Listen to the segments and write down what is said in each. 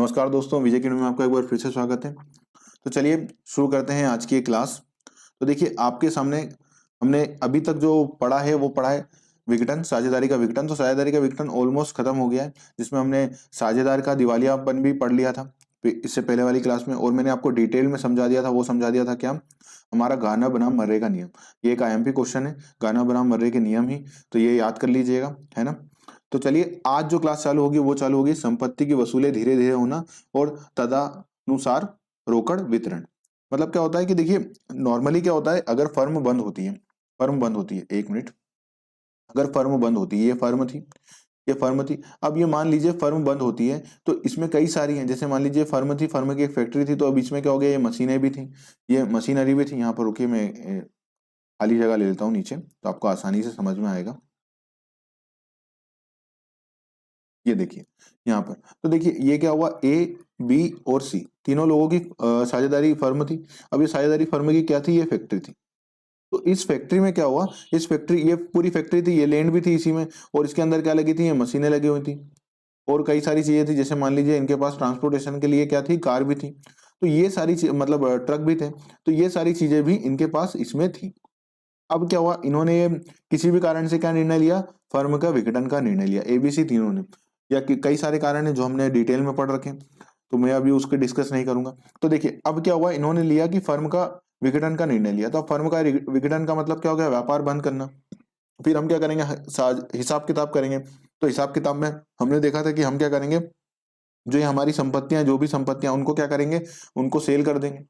नमस्कार दोस्तों, विजय किरण में आपका एक बार फिर से स्वागत है। तो चलिए शुरू करते हैं आज की ये क्लास। तो देखिए आपके सामने हमने अभी तक जो पढ़ा है वो पढ़ा है विघटन, साझेदारी का विघटन। तो साझेदारी का विघटन ऑलमोस्ट खत्म हो गया है, जिसमें हमने साझेदार का दिवालियापन भी पढ़ लिया था इससे पहले वाली क्लास में, और मैंने आपको डिटेल में समझा दिया था। वो समझा दिया था क्या? हमारा गाना बनाम मर्रे का नियम। ये एक आईएमपी क्वेश्चन है, गाना बनाम मर्रे के नियम ही, तो ये याद कर लीजिएगा, है ना। तो चलिए आज जो क्लास चालू होगी वो चालू होगी संपत्ति की वसूलें धीरे धीरे होना और तदनुसार रोकड़ वितरण। मतलब क्या होता है कि देखिए नॉर्मली क्या होता है, अगर फर्म बंद होती है, एक मिनट, अगर फर्म बंद होती है, ये फर्म थी, अब ये मान लीजिए फर्म बंद होती है तो इसमें कई सारी हैं। जैसे मान लीजिए फर्म थी, फर्म की एक फैक्ट्री थी, तो अब बीच में क्या हो गया, ये मशीनें भी थी, ये मशीनरी भी थी। यहाँ पर रुकिए, मैं खाली जगह ले लेता हूँ नीचे, तो आपको आसानी से समझ में आएगा। ये देखिए यहाँ पर, तो देखिए ये क्या हुआ, ए बी और सी तीनों लोगों की साझेदारी फर्म थी। अब ये साझेदारी फर्म की क्या थी, ये फैक्ट्री थी। तो इस फैक्ट्री में क्या हुआ, इस फैक्ट्री, ये पूरी फैक्ट्री थी, ये लैंड भी थी इसी में, और इसके अंदर क्या लगी थी, ये मशीनें लगी हुई थी और कई सारी चीजें थी। जैसे मान लीजिए इनके पास ट्रांसपोर्टेशन के लिए क्या थी, कार भी थी। तो ये सारी मतलब ट्रक भी थे। तो ये सारी चीजें भी इनके पास इसमें थी। अब क्या हुआ, इन्होंने किसी भी कारण से क्या निर्णय लिया, फर्म का विघटन का निर्णय लिया, एबीसी तीनों ने, या कई सारे कारण है जो हमने डिटेल में पढ़ रखे हैं, तो मैं अभी उसके डिस्कस नहीं करूंगा। तो देखिए अब क्या हुआ, इन्होंने लिया कि फर्म का विघटन का निर्णय लिया। तो फर्म का विघटन का मतलब क्या हो गया, व्यापार बंद करना। फिर हम क्या करेंगे, हिसाब किताब करेंगे। तो हिसाब किताब में हमने देखा था कि हम क्या करेंगे, जो ये हमारी संपत्तियां, जो भी संपत्तियां, उनको क्या करेंगे, उनको सेल कर देंगे।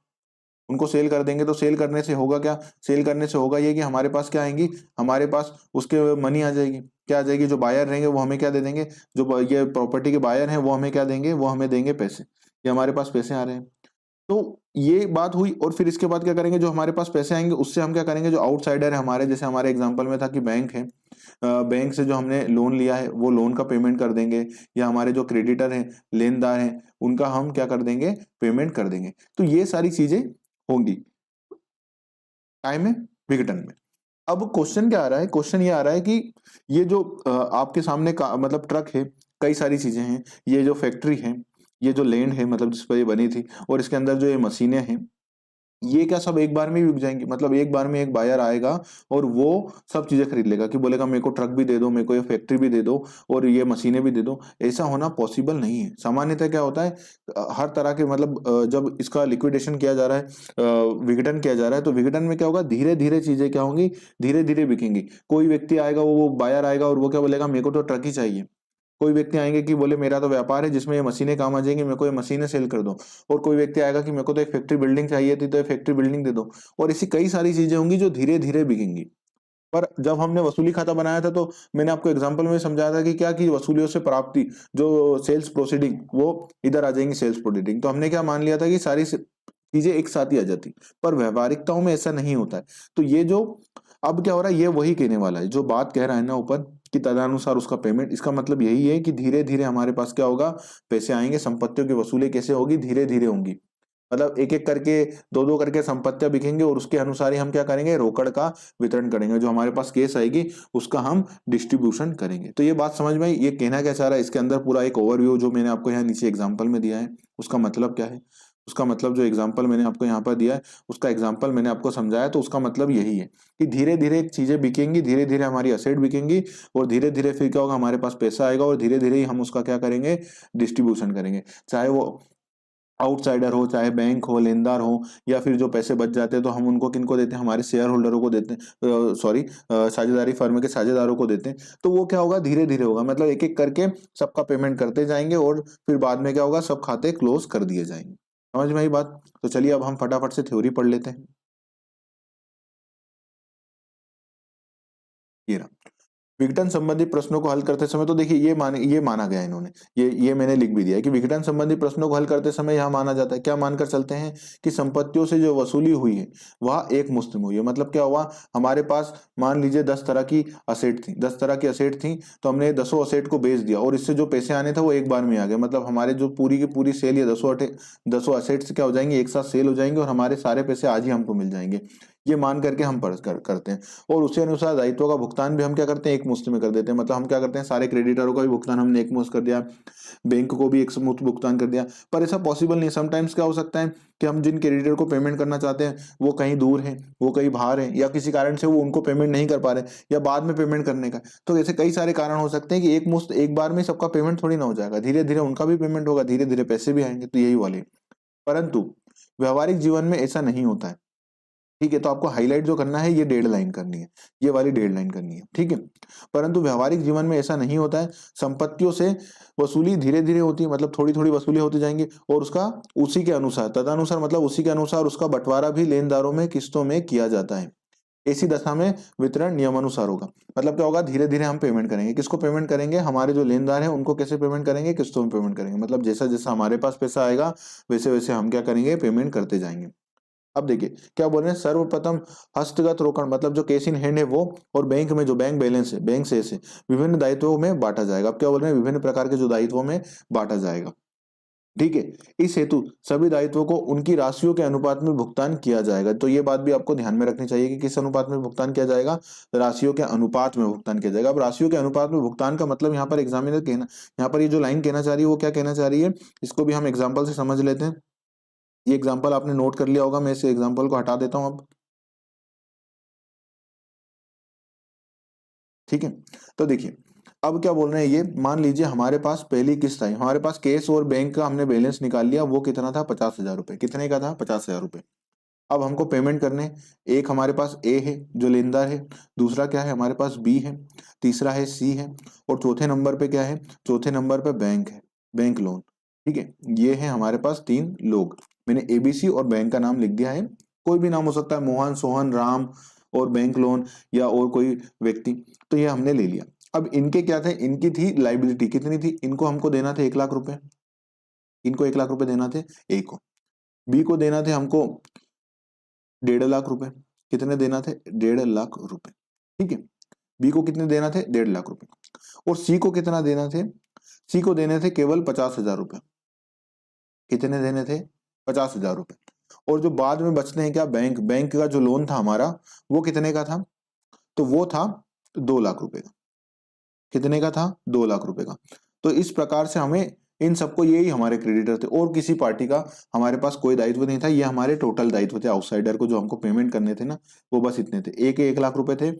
उनको सेल कर देंगे तो सेल करने से होगा क्या, सेल करने से होगा ये कि हमारे पास क्या आएंगी, हमारे पास उसके मनी आ जाएगी। क्या आ जाएगी, जो बायर रहेंगे वो हमें क्या दे देंगे, जो ये प्रॉपर्टी के बायर हैं वो हमें क्या देंगे, वो हमें देंगे पैसे। ये हमारे पास पैसे आ रहे हैं। तो ये बात हुई, और फिर इसके बाद क्या करेंगे, जो हमारे पास पैसे आएंगे उससे हम क्या करेंगे, जो आउटसाइडर है हमारे, जैसे हमारे एग्जांपल में था कि बैंक है, बैंक से जो हमने लोन लिया है वो लोन का पेमेंट कर देंगे, या हमारे जो क्रेडिटर हैं, लेनदार हैं, उनका हम क्या कर देंगे, पेमेंट कर देंगे। तो ये सारी चीजें होंगी काय में, विघटन में। अब क्वेश्चन क्या आ रहा है, क्वेश्चन ये आ रहा है कि ये जो आपके सामने का मतलब ट्रक है, कई सारी चीजें हैं, ये जो फैक्ट्री है, ये जो लैंड है मतलब जिस पर ये बनी थी, और इसके अंदर जो ये मशीनें हैं, ये क्या सब एक बार में बिक जाएंगी? मतलब एक बार में एक बायर आएगा और वो सब चीजें खरीद लेगा, कि बोलेगा मेरे को ट्रक भी दे दो, मेरे को ये फैक्ट्री भी दे दो और ये मशीनें भी दे दो। ऐसा होना पॉसिबल नहीं है। सामान्यतः क्या होता है, हर तरह के मतलब जब इसका लिक्विडेशन किया जा रहा है, विघटन किया जा रहा है, तो विघटन में क्या होगा, धीरे धीरे चीजें क्या होंगी, धीरे धीरे बिकेंगी। कोई व्यक्ति आएगा, वो बायर आएगा और वो क्या बोलेगा, मेरे को तो ट्रक ही चाहिए। कोई व्यक्ति आएंगे कि बोले मेरा तो व्यापार है जिसमें ये मशीनें काम आ जाएंगी, मेरे को ये मशीनें सेल कर दो। और कोई व्यक्ति आएगा कि मेरे को तो एक फैक्ट्री बिल्डिंग चाहिए थी, तो ये फैक्ट्री बिल्डिंग दे दो। और ऐसी कई सारी चीजें होंगी जो धीरे धीरे बिकेंगी। पर जब हमने वसूली खाता बनाया था तो मैंने आपको एग्जांपल में समझाया था कि क्या की वसूलियों से प्राप्ति, जो सेल्स प्रोसीडिंग, वो इधर आ जाएंगी, सेल्स प्रोसीडिंग। तो हमने क्या मान लिया था कि सारी चीजें एक साथ ही आ जाती, पर व्यवहारिकताओं में ऐसा नहीं होता है। तो ये जो अब क्या हो रहा है, ये वही कहने वाला है जो बात कह रहा है ना ऊपर, कि तदनुसार उसका पेमेंट। इसका मतलब यही है कि धीरे धीरे हमारे पास क्या होगा, पैसे आएंगे। संपत्तियों की वसूली कैसे होगी, धीरे धीरे होंगी। मतलब एक एक करके, दो दो करके संपत्तियां बिकेंगे, और उसके अनुसार ही हम क्या करेंगे, रोकड़ का वितरण करेंगे। जो हमारे पास केस आएगी उसका हम डिस्ट्रीब्यूशन करेंगे। तो ये बात समझ में आई, ये कहना क्या चाह रहा है, इसके अंदर पूरा एक ओवरव्यू जो मैंने आपको यहाँ नीचे एग्जाम्पल में दिया है, उसका मतलब क्या है। उसका मतलब जो एग्जाम्पल मैंने आपको यहाँ पर दिया है, उसका एग्जाम्पल मैंने आपको समझाया, तो उसका मतलब यही है कि धीरे धीरे चीजें बिकेंगी, धीरे धीरे हमारी असेट बिकेंगी, और धीरे धीरे फिर क्या होगा, हमारे पास पैसा आएगा, और धीरे धीरे ही हम उसका क्या करेंगे, डिस्ट्रीब्यूशन करेंगे। चाहे वो आउटसाइडर हो, चाहे बैंक हो, लेनदार हो, या फिर जो पैसे बच जाते हैं तो हम उनको किनको देते हैं, हमारे शेयर होल्डरों को देते हैं, सॉरी, साझेदारी फर्म के साझेदारों को देते हैं। तो वो क्या होगा, धीरे धीरे होगा, मतलब एक एक करके सबका पेमेंट करते जाएंगे, और फिर बाद में क्या होगा, सब खाते क्लोज कर दिए जाएंगे। समझ में आई बात? तो चलिए अब हम फटाफट से थ्योरी पढ़ लेते हैं। ये रहा, विघटन संबंधी प्रश्नों को हल करते समय, तो देखिए ये माना गया इन्होंने, ये मैंने लिख भी दिया है कि विघटन संबंधी प्रश्नों को हल करते समय यह माना जाता है, क्या मानकर चलते हैं, कि संपत्तियों से जो वसूली हुई है वह एक मुश्त में हुई है। मतलब क्या हुआ, हमारे पास मान लीजिए 10 तरह की असेट थी, 10 तरह की असेट थी, तो हमने 10 असेट को बेच दिया, और इससे जो पैसे आने थे वो एक बार में आ गए। मतलब हमारे जो पूरी की पूरी सेल, या 10 असेट्स क्या हो जाएंगे, एक साथ सेल हो जाएंगे, और हमारे सारे पैसे आज ही हमको मिल जाएंगे। ये मान करके हम करते हैं, और उसी अनुसार दायित्वों का भुगतान भी हम क्या करते हैं, एक मुश्त में कर देते हैं। मतलब हम क्या करते हैं, सारे क्रेडिटरों का भी भुगतान हमने एक मुश्त कर दिया, बैंक को भी एक मुश्त भुगतान कर दिया। पर ऐसा पॉसिबल नहीं, समटाइम्स क्या हो सकता है कि हम जिन क्रेडिटर को पेमेंट करना चाहते हैं वो कहीं दूर है, वो कहीं बाहर है, या किसी कारण से वो उनको पेमेंट नहीं कर पा रहे, या बाद में पेमेंट करने का। तो ऐसे कई सारे कारण हो सकते हैं कि एक मुश्त एक बार में सबका पेमेंट थोड़ी ना हो जाएगा, धीरे धीरे उनका भी पेमेंट होगा, धीरे धीरे पैसे भी आएंगे। तो यही वाली, परंतु व्यवहारिक जीवन में ऐसा नहीं होता है। ठीक है, तो आपको हाईलाइट जो करना है ये 1.5 लाइन करनी है, ये वाली 1.5 लाइन करनी है, ठीक है। परंतु व्यवहारिक जीवन में ऐसा नहीं होता है। संपत्तियों से वसूली धीरे धीरे होती है, मतलब थोड़ी थोड़ी वसूली होती जाएंगी, और उसका उसी के अनुसार तदनुसार, मतलब उसी के अनुसार उसका बंटवारा भी लेनदारों में किस्तों में किया जाता है। ऐसी दशा में वितरण नियमानुसार होगा। मतलब क्या होगा, धीरे धीरे हम पेमेंट करेंगे। किसको पेमेंट करेंगे, हमारे जो लेनदार हैं उनको कैसे पेमेंट करेंगे, किस्तों में पेमेंट करेंगे। मतलब जैसा जैसा हमारे पास पैसा आएगा वैसे वैसे हम क्या करेंगे, पेमेंट करते जाएंगे। अब देखिए क्या बोल रहे हैं, सर्वप्रथम हस्तगत रोकड़, मतलब जो कैश इन हैंड है वो, और बैंक में जो बैंक बैलेंस है, बैंक से ऐसे विभिन्न दायित्वों में बांटा जाएगा। अब क्या बोल रहे हैं, विभिन्न प्रकार के जो दायित्वों में बांटा जाएगा, ठीक है। इस हेतु सभी दायित्वों को उनकी राशियों के अनुपात में भुगतान किया जाएगा। तो ये बात भी आपको ध्यान में रखनी चाहिए कि किस अनुपात में भुगतान किया जाएगा, राशियों के अनुपात में भुगतान किया जाएगा। अब राशियों के अनुपात में भुगतान का मतलब यहाँ पर एग्जामिनर कहना, यहाँ पर ये जो लाइन कहना चाह रही है वो क्या कहना चाह रही है, इसको भी हम एग्जाम्पल से समझ लेते हैं। ये एग्जाम्पल आपने नोट कर लिया होगा, मैं इस एग्जाम्पल को हटा देता हूं अब, ठीक है। तो देखिए अब क्या बोल रहे हैं, ये मान लीजिए हमारे पास पहली किस्त आई, हमारे पास कैश और बैंक का हमने बैलेंस निकाल लिया, वो कितना था, 50,000 रुपए। कितने का था, 50,000 रुपए। अब हमको पेमेंट करने, एक हमारे पास ए है जो लेनदार है, दूसरा क्या है हमारे पास बी है, तीसरा है सी है, और चौथे नंबर पे क्या है, चौथे नंबर पे बैंक है, बैंक लोन, ठीक है। ये है हमारे पास 3 लोग। मैंने एबीसी और बैंक का नाम लिख दिया है, कोई भी नाम हो सकता है, मोहन, सोहन, राम, और बैंक लोन, या और कोई व्यक्ति। तो ये हमने ले लिया। अब इनके क्या थे, इनकी थी लाइबिलिटी, कितनी थी, इनको हमको देना थे 1 लाख रुपए, इनको 1 लाख रुपए देना थे ए को, बी को देना थे हमको 1.5 लाख रुपए। कितने देना थे, 1.5 लाख रुपए, ठीक है। बी को कितने देना थे, 1.5 लाख रुपए। और सी को कितना देना थे, सी को देने थे केवल 50,000 रुपए। कितने देने थे, 50,000 रुपए। और जो बाद में बचते हैं क्या, बैंक, बैंक का जो लोन था हमारा वो कितने का था, तो वो था 2 लाख रुपए का। कितने का था, 2 लाख रुपए का। तो इस प्रकार से हमें इन सबको, यही हमारे क्रेडिटर थे, और किसी पार्टी का हमारे पास कोई दायित्व नहीं था। ये हमारे टोटल दायित्व थे, आउटसाइडर को जो हमको पेमेंट करने थे ना, वो बस इतने थे। ए के 1 लाख रुपए थे,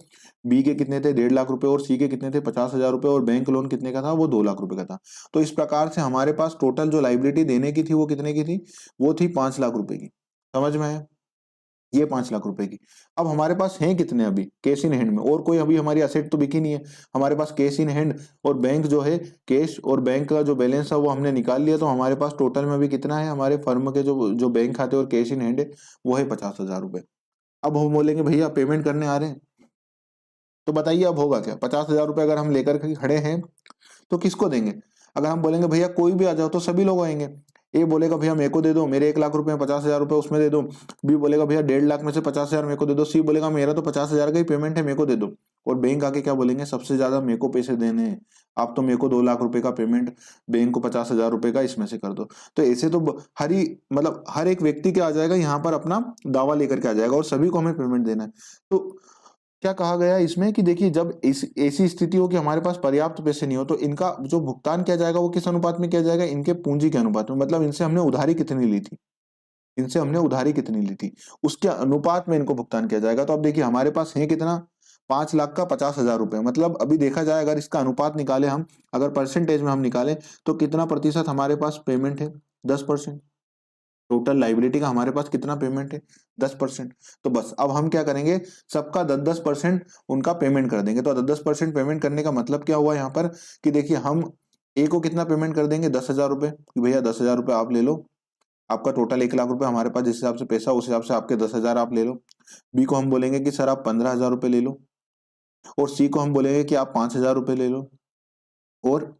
बी के कितने थे, 1.5 लाख रुपए, और सी के कितने थे, 50,000 रुपए, और बैंक लोन कितने का था, वो 2 लाख रुपए का था। तो इस प्रकार से हमारे पास टोटल जो लाइबिलिटी देने की थी वो कितने की थी, वो थी 5 लाख रुपए की। समझ में आया, ये 5 लाख रुपए की। अब हमारे पास हैं कितने अभी कैश इन हैंड में, और कोई अभी हमारी असेट तो बिकी नहीं है, हमारे पास कैश इन हैंड और बैंक जो है, कैश और बैंक का जो बैलेंस है वो हमने निकाल लिया। तो हमारे पास टोटल में अभी कितना है, हमारे फर्म के जो जो बैंक खाते और कैश इन हैंड है वो है 50,000 रुपए। अब हम बोलेंगे भैया पेमेंट करने आ रहे हैं, तो बताइए अब होगा क्या, 50,000 रुपए अगर हम लेकर के खड़े हैं तो किसको देंगे। अगर हम बोलेंगे भैया कोई भी आ जाओ, तो सभी लोग आएंगे। ए बोलेगा भैया मेरे को दे दो, मेरे 1 लाख रुपए में 50,000 रुपए उसमें दे दो। बी बोलेगा भैया 1.5 लाख में से 50,000 मेरे को दे दो। सी बोलेगा मेरा तो 50,000 का ही पेमेंट है, मेरे को दे दो। और बैंक आके क्या बोलेंगे, सबसे ज्यादा मेरे को पैसे देने हैं, आप तो मेरे को 2 लाख रुपए का पेमेंट, बैंक को 50,000 रुपए का इसमें से कर दो। तो ऐसे तो हर ही, मतलब हर एक व्यक्ति क्या आ जाएगा यहाँ पर, अपना दावा लेकर के आ जाएगा, और सभी को हमें पेमेंट देना है। तो क्या कहा गया है इसमें कि देखिए, जब इस ऐसी स्थिति हो कि हमारे पास पर्याप्त पैसे नहीं हो, तो इनका जो भुगतान किया जाएगा वो किस अनुपात में किया जाएगा, इनके पूंजी के अनुपात में। मतलब इनसे हमने उधारी कितनी ली थी, इनसे हमने उधारी कितनी ली थी, उसके अनुपात में इनको भुगतान किया जाएगा। तो अब देखिए हमारे पास है कितना, 5 लाख का 50,000 रुपए। मतलब अभी देखा जाए, अगर इसका अनुपात निकाले हम, अगर परसेंटेज में हम निकालें, तो कितना प्रतिशत हमारे पास पेमेंट है, 10%। टोटल लाइबिलिटी का हमारे पास कितना पेमेंट है, 10%। तो बस अब हम क्या करेंगे, सबका 10-10% उनका पेमेंट कर देंगे। तो 10-10% पेमेंट करने का मतलब क्या हुआ यहाँ पर, कि देखिए हम ए को कितना पेमेंट कर देंगे, 10,000 रुपए, कि भैया 10,000 रुपए आप ले लो, आपका टोटल 1 लाख रुपए हमारे पास जिस हिसाब से पैसा, उस हिसाब से आपके 10,000 आप ले लो। बी को हम बोलेंगे कि सर आप 15,000 रुपए ले लो, और सी को हम बोलेंगे कि आप 5,000 रुपए ले लो। और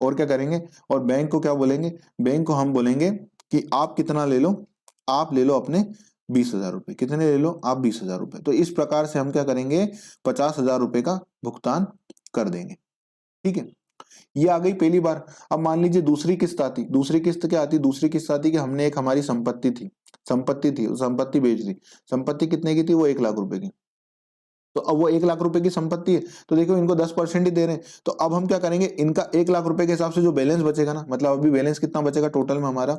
और क्या करेंगे, और बैंक को क्या बोलेंगे, बैंक को हम बोलेंगे कि आप कितना ले लो, आप ले लो अपने 20,000 रुपए। कितने ले लो आप, 20,000 रुपए। तो इस प्रकार से हम क्या करेंगे, 50,000 रुपए का भुगतान कर देंगे, ठीक है। ये आ गई पहली बार। अब मान लीजिए दूसरी किस्त आती, दूसरी किस्त क्या आती, दूसरी किस्त आती कि हमने एक हमारी संपत्ति थी, संपत्ति थी, संपत्ति बेच दी। संपत्ति कितने की थी? वो 1 लाख रुपए की। तो अब वो 1 लाख रुपए की संपत्ति है, तो देखो इनको 10% ही दे रहे हैं। तो अब हम क्या करेंगे, इनका 1 लाख रुपए के हिसाब से जो बैलेंस बचेगा ना, मतलब अभी बैलेंस कितना बचेगा टोटल में हमारा?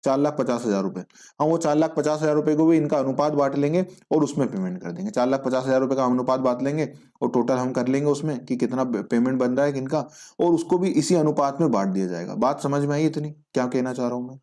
4,50,000 रुपए। हम वो 4,50,000 रुपए को भी इनका अनुपात बांट लेंगे और उसमें पेमेंट कर देंगे। 4,50,000 रुपए का अनुपात बांट लेंगे और टोटल हम कर लेंगे उसमें कि कितना पेमेंट बन रहा है किनका, और उसको भी इसी अनुपात में बांट दिया जाएगा। बात समझ में आई इतनी? क्या कहना चाह रहा हूं मैं?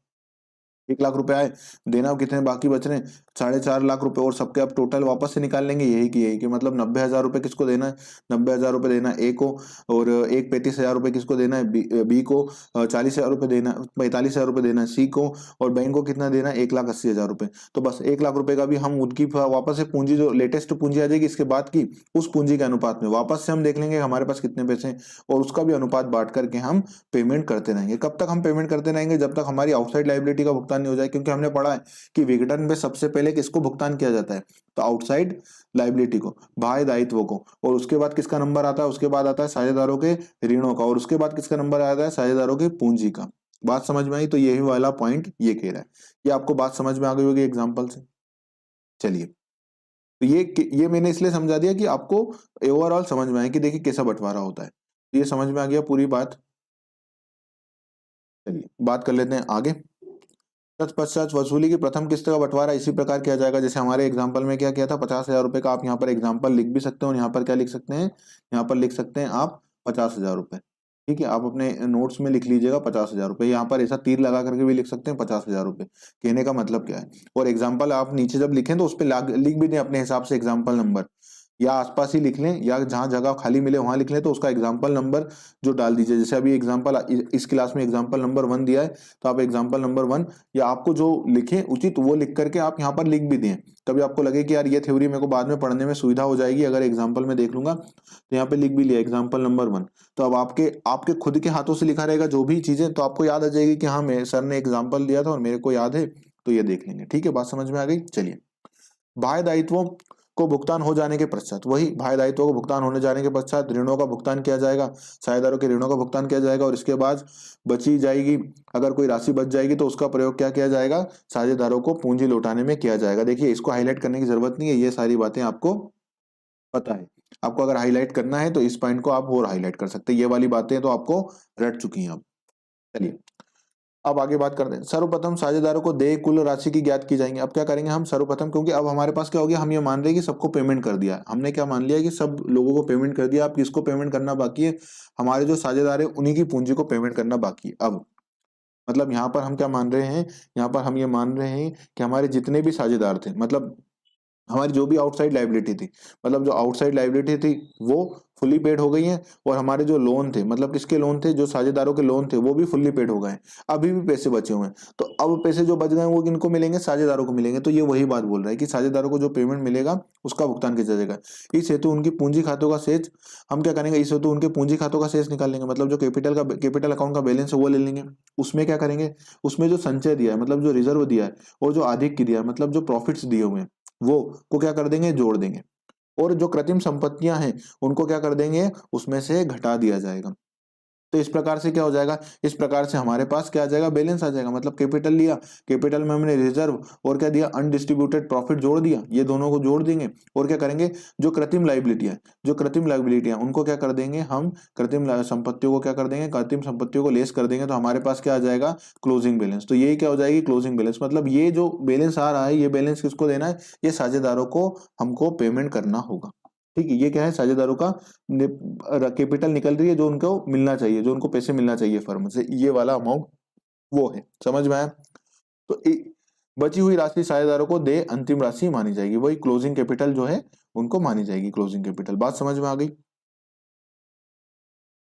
1 लाख रुपए आए, देना कितने बाकी बच रहे हैं? 4.5 लाख रुपए, और सबके अब टोटल वापस से निकाल लेंगे यही कि मतलब 90,000 रुपए किसको देना है? 90,000 रुपए देना है ए को, और 1,35,000 रुपए किसको देना है? बी को। 40,000 रुपए देना, 45,000 रुपए देना है सी को, और बैंक को कितना देना है? 1,80,000 रुपए। तो बस 1 लाख रुपए का भी हम उनकी वापस से पूंजी, जो लेटेस्ट पूंजी आ जाएगी इसके बाद की, उस पूंजी के अनुपात में वापस से हम देख लेंगे हमारे पास कितने पैसे हैं, और उसका भी अनुपात बांट करके हम पेमेंट करते रहेंगे। कब तक हम पेमेंट करते रहेंगे? जब तक हमारी आउटसाइड लायबिलिटी का भुगतान नहीं हो जाए, क्योंकि हमने पढ़ा है कि विघटन में सबसे पहले किसको भुगतान किया जाता है? तो आउटसाइड लायबिलिटी को, बाह्य दायित्व को, और उसके बाद किसका नंबर आता है? उसके बाद आता है साझेदारों के ऋणों का, और उसके बाद किसका नंबर आता है? साझेदारों की पूंजी का। बात समझ में आई? तो यही वाला पॉइंट ये कह रहा है। ये आपको बात समझ में आ गई होगी एग्जाम्पल से। चलिए, तो ये मैंने इसलिए समझा दिया कि आपको ओवरऑल समझ में आए कि देखिए कैसा बंटवारा होता है। ये समझ में आ गया पूरी बात। चलिए बात कर लेते हैं आगे। तत्पश्चात वसूली की प्रथम किस्त का बंटवारा इसी प्रकार किया जाएगा जैसे हमारे एग्जाम्पल में क्या किया था। 50,000 रुपए का आप यहाँ पर एग्जाम्पल लिख भी सकते हो, और यहाँ पर क्या लिख सकते हैं? यहाँ पर लिख सकते हैं आप 50,000 रुपए। ठीक है, आप अपने नोट्स में लिख लीजिएगा 50,000 रुपए। यहाँ पर ऐसा तीर लगा करके भी लिख सकते हैं 50,000 रुपए। कहने का मतलब क्या है? और एग्जाम्पल आप नीचे जब लिखें तो उस पर लिख भी दें अपने हिसाब से एग्जाम्पल नंबर, या आसपास ही लिख लें, या जहां जगह खाली मिले वहां लिख लें, तो उसका एग्जाम्पल नंबर जो डाल दीजिए। जैसे अभी एग्जाम्पल इस क्लास में एग्जाम्पल नंबर 1 दिया है, तो आप एग्जाम्पल नंबर 1, या आपको जो लिखे उचित वो लिख करके आप यहाँ पर लिख भी दें। कभी आपको लगे कि यार ये थ्योरी मेरे को बाद में पढ़ने में सुविधा हो जाएगी अगर एग्जाम्पल में देख लूंगा, तो यहाँ पे लिख भी लिया एग्जाम्पल नंबर 1। तो अब आपके खुद के हाथों से लिखा रहेगा जो भी चीजें, तो आपको याद आ जाएगी कि हाँ मेरे सर ने एग्जाम्पल दिया था और मेरे को याद है, तो ये देख लेंगे। ठीक है, बात समझ में आ गई। चलिए, बाह्य दायित्वों को भुगतान हो जाने के पश्चात, वही बाह्य दायित्वों को भुगतान होने जाने के पश्चात ऋणों का भुगतान किया जाएगा, साझेदारों के ऋणों का भुगतान किया जाएगा, और इसके बाद बची जाएगी, अगर कोई राशि बच जाएगी तो उसका प्रयोग क्या किया जाएगा? साझेदारों को पूंजी लौटाने में किया जाएगा। देखिए इसको हाईलाइट करने की जरूरत नहीं है, ये सारी बातें आपको पता है। आपको अगर हाईलाइट करना है तो इस पॉइंट को आप और हाईलाइट कर सकते हैं, ये वाली बातें तो आपको रट चुकी हैं अब। चलिए अब आगे बात करते हैं। सर्वप्रथम साझेदारों को देय कुल राशि की ज्ञात की जाएंगे। अब क्या करेंगे हम सर्वप्रथम, क्योंकि अब हमारे पास क्या हो गया, हम ये मान रहे हैं कि सबको पेमेंट कर दिया। हमने क्या मान लिया कि सब लोगों को पेमेंट कर दिया। अब किसको पेमेंट करना बाकी है? हमारे जो साझेदार है उन्हीं की पूंजी को पेमेंट करना बाकी है। अब मतलब यहाँ पर हम क्या मान रहे हैं? यहाँ पर हम ये मान रहे हैं कि हमारे जितने भी साझेदार थे, मतलब हमारी जो भी आउटसाइड लायबिलिटी थी, मतलब जो आउटसाइड लायबिलिटी थी वो फुल्ली पेड हो गई है, और हमारे जो लोन थे, मतलब किसके लोन थे? जो साझेदारों के लोन थे वो भी फुल्ली पेड हो गए हैं। अभी भी पैसे बचे हुए हैं, तो अब पैसे जो बच गए हैं वो किनको मिलेंगे? साझेदारों को मिलेंगे। तो ये वही बात बोल रहा है कि साझेदारों को जो पेमेंट मिलेगा उसका भुगतान किया जाएगा। इस हेतु उनकी पूंजी खातों का शेष हम क्या करेंगे? इस हेतु उनके पूंजी खातों का शेष निकाल लेंगे, मतलब जो कैपिटल अकाउंट का बैलेंस है वो ले लेंगे। उसमें क्या करेंगे? उसमें जो संचय दिया है, मतलब जो रिजर्व दिया है, और जो आधिक्य दिया है, मतलब जो प्रॉफिट्स दिए हुए हैं, वो को क्या कर देंगे? जोड़ देंगे। और जो कृत्रिम संपत्तियां हैं उनको क्या कर देंगे? उसमें से घटा दिया जाएगा। तो इस प्रकार से क्या हो जाएगा? इस प्रकार से हमारे पास क्या आ जाएगा? बैलेंस आ जाएगा। मतलब कैपिटल लिया, कैपिटल में हमने रिजर्व और क्या दिया? अनडिस्ट्रीब्यूटेड प्रॉफिट जोड़ दिया। ये दोनों को जोड़ देंगे, और क्या करेंगे? जो कृत्रिम लायबिलिटी है, जो कृत्रिम लायबिलिटी है उनको क्या कर देंगे? हम कृत्रिम संपत्तियों को क्या कर देंगे? कृत्रिम संपत्तियों को लेस कर देंगे। तो हमारे पास क्या आ जाएगा? Closing balance. तो यही क्या हो जाएगी? Closing balance. मतलब ये जो बैलेंस आ रहा है, ये बैलेंस किसको देना है? ये साझेदारों को हमको पेमेंट करना होगा। ठीक है, ये क्या है? साझेदारों का कैपिटल निकल रही है जो उनको मिलना चाहिए, जो उनको पैसे मिलना चाहिए फर्म से, ये वाला अमाउंट वो है। समझ में आया? तो बची हुई राशि साझेदारों को दे अंतिम राशि मानी जाएगी। वही क्लोजिंग कैपिटल जो है उनको मानी जाएगी, क्लोजिंग कैपिटल। बात समझ में आ गई?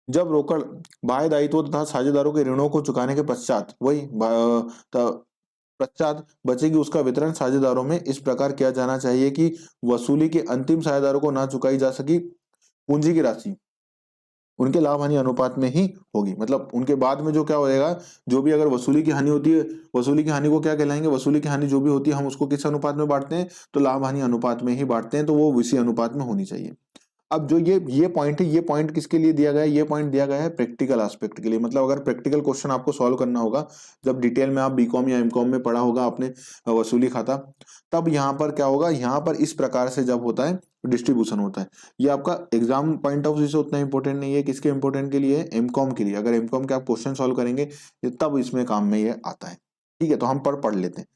जब रोकड़ बाह्य दायित्वों तथा साझेदारों के ऋणों को चुकाने के पश्चात पश्चात बचेगी, उसका वितरण साझेदारों में इस प्रकार किया जाना चाहिए कि वसूली के अंतिम साझेदारों को ना चुकाई जा सकी पूंजी की राशि उनके लाभ हानि अनुपात में ही होगी। मतलब उनके बाद में जो क्या होएगा, जो भी अगर वसूली की हानि होती है, वसूली की हानि को क्या कहलाएंगे? वसूली की हानि जो भी होती है हम उसको किस अनुपात में बांटते हैं? तो लाभ हानि अनुपात में ही बांटते हैं। तो वो उसी अनुपात में होनी चाहिए। अब जो ये पॉइंट है, ये पॉइंट किसके लिए दिया गया है? ये पॉइंट दिया गया है प्रैक्टिकल एस्पेक्ट के लिए। मतलब अगर प्रैक्टिकल क्वेश्चन आपको सॉल्व करना होगा, जब डिटेल में आप बीकॉम या एमकॉम में पढ़ा होगा आपने वसूली खाता, तब यहाँ पर क्या होगा, यहाँ पर इस प्रकार से जब होता है डिस्ट्रीब्यूशन होता है। ये आपका एग्जाम पॉइंट ऑफ व्यू से उतना इंपॉर्टेंट नहीं है। किसके इंपॉर्टेंट के लिए? एमकॉम के लिए। अगर एमकॉम के आप क्वेश्चन सॉल्व करेंगे तब इसमें काम में ये आता है। ठीक है, तो हम पढ़ लेते हैं,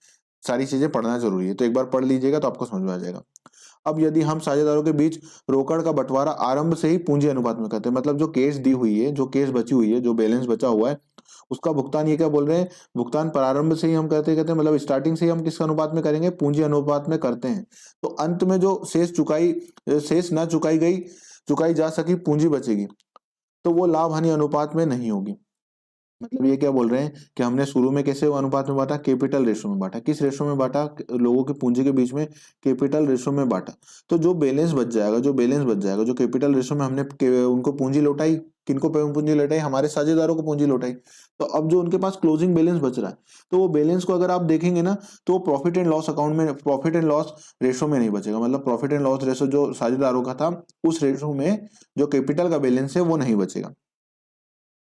सारी चीजें पढ़ना जरूरी है, तो एक बार पढ़ लीजिएगा तो आपको समझ में आ जाएगा। अब यदि हम साझेदारों के बीच रोकड़ का बंटवारा आरंभ से ही पूंजी अनुपात में करते हैं, मतलब जो केस दी हुई है, जो केस बची हुई है, जो बैलेंस बचा हुआ है, उसका भुगतान, ये क्या बोल रहे हैं, भुगतान प्रारंभ से ही हम कहते हैं, मतलब स्टार्टिंग से ही हम किस अनुपात में करेंगे? पूंजी अनुपात में करते हैं। तो अंत में जो शेष ना चुकाई जा सकी पूंजी बचेगी, तो वो लाभ हानि अनुपात में नहीं होगी। मतलब ये क्या बोल रहे हैं कि हमने शुरू में कैसे अनुपात में बांटा? कैपिटल रेशो में बांटा। किस रेशो में बांटा? लोगों की पूंजी के बीच में कैपिटल रेशो में बांटा। तो जो बैलेंस बच जाएगा, जो कैपिटल रेशो में हमने उनको पूंजी लौटाई, किनको पूंजी लौटाई? हमारे साझेदारों को पूंजी लौटाई। तो अब जो उनके पास क्लोजिंग बैलेंस बच रहा है, तो वो बैलेंस को अगर आप देखेंगे ना, तो प्रॉफिट एंड लॉस अकाउंट में, प्रॉफिट एंड लॉस रेशो में नहीं बचेगा। मतलब प्रॉफिट एंड लॉस रेशो जो साझेदारों का था, उस रेशो में जो कैपिटल का बैलेंस है वो नहीं बचेगा।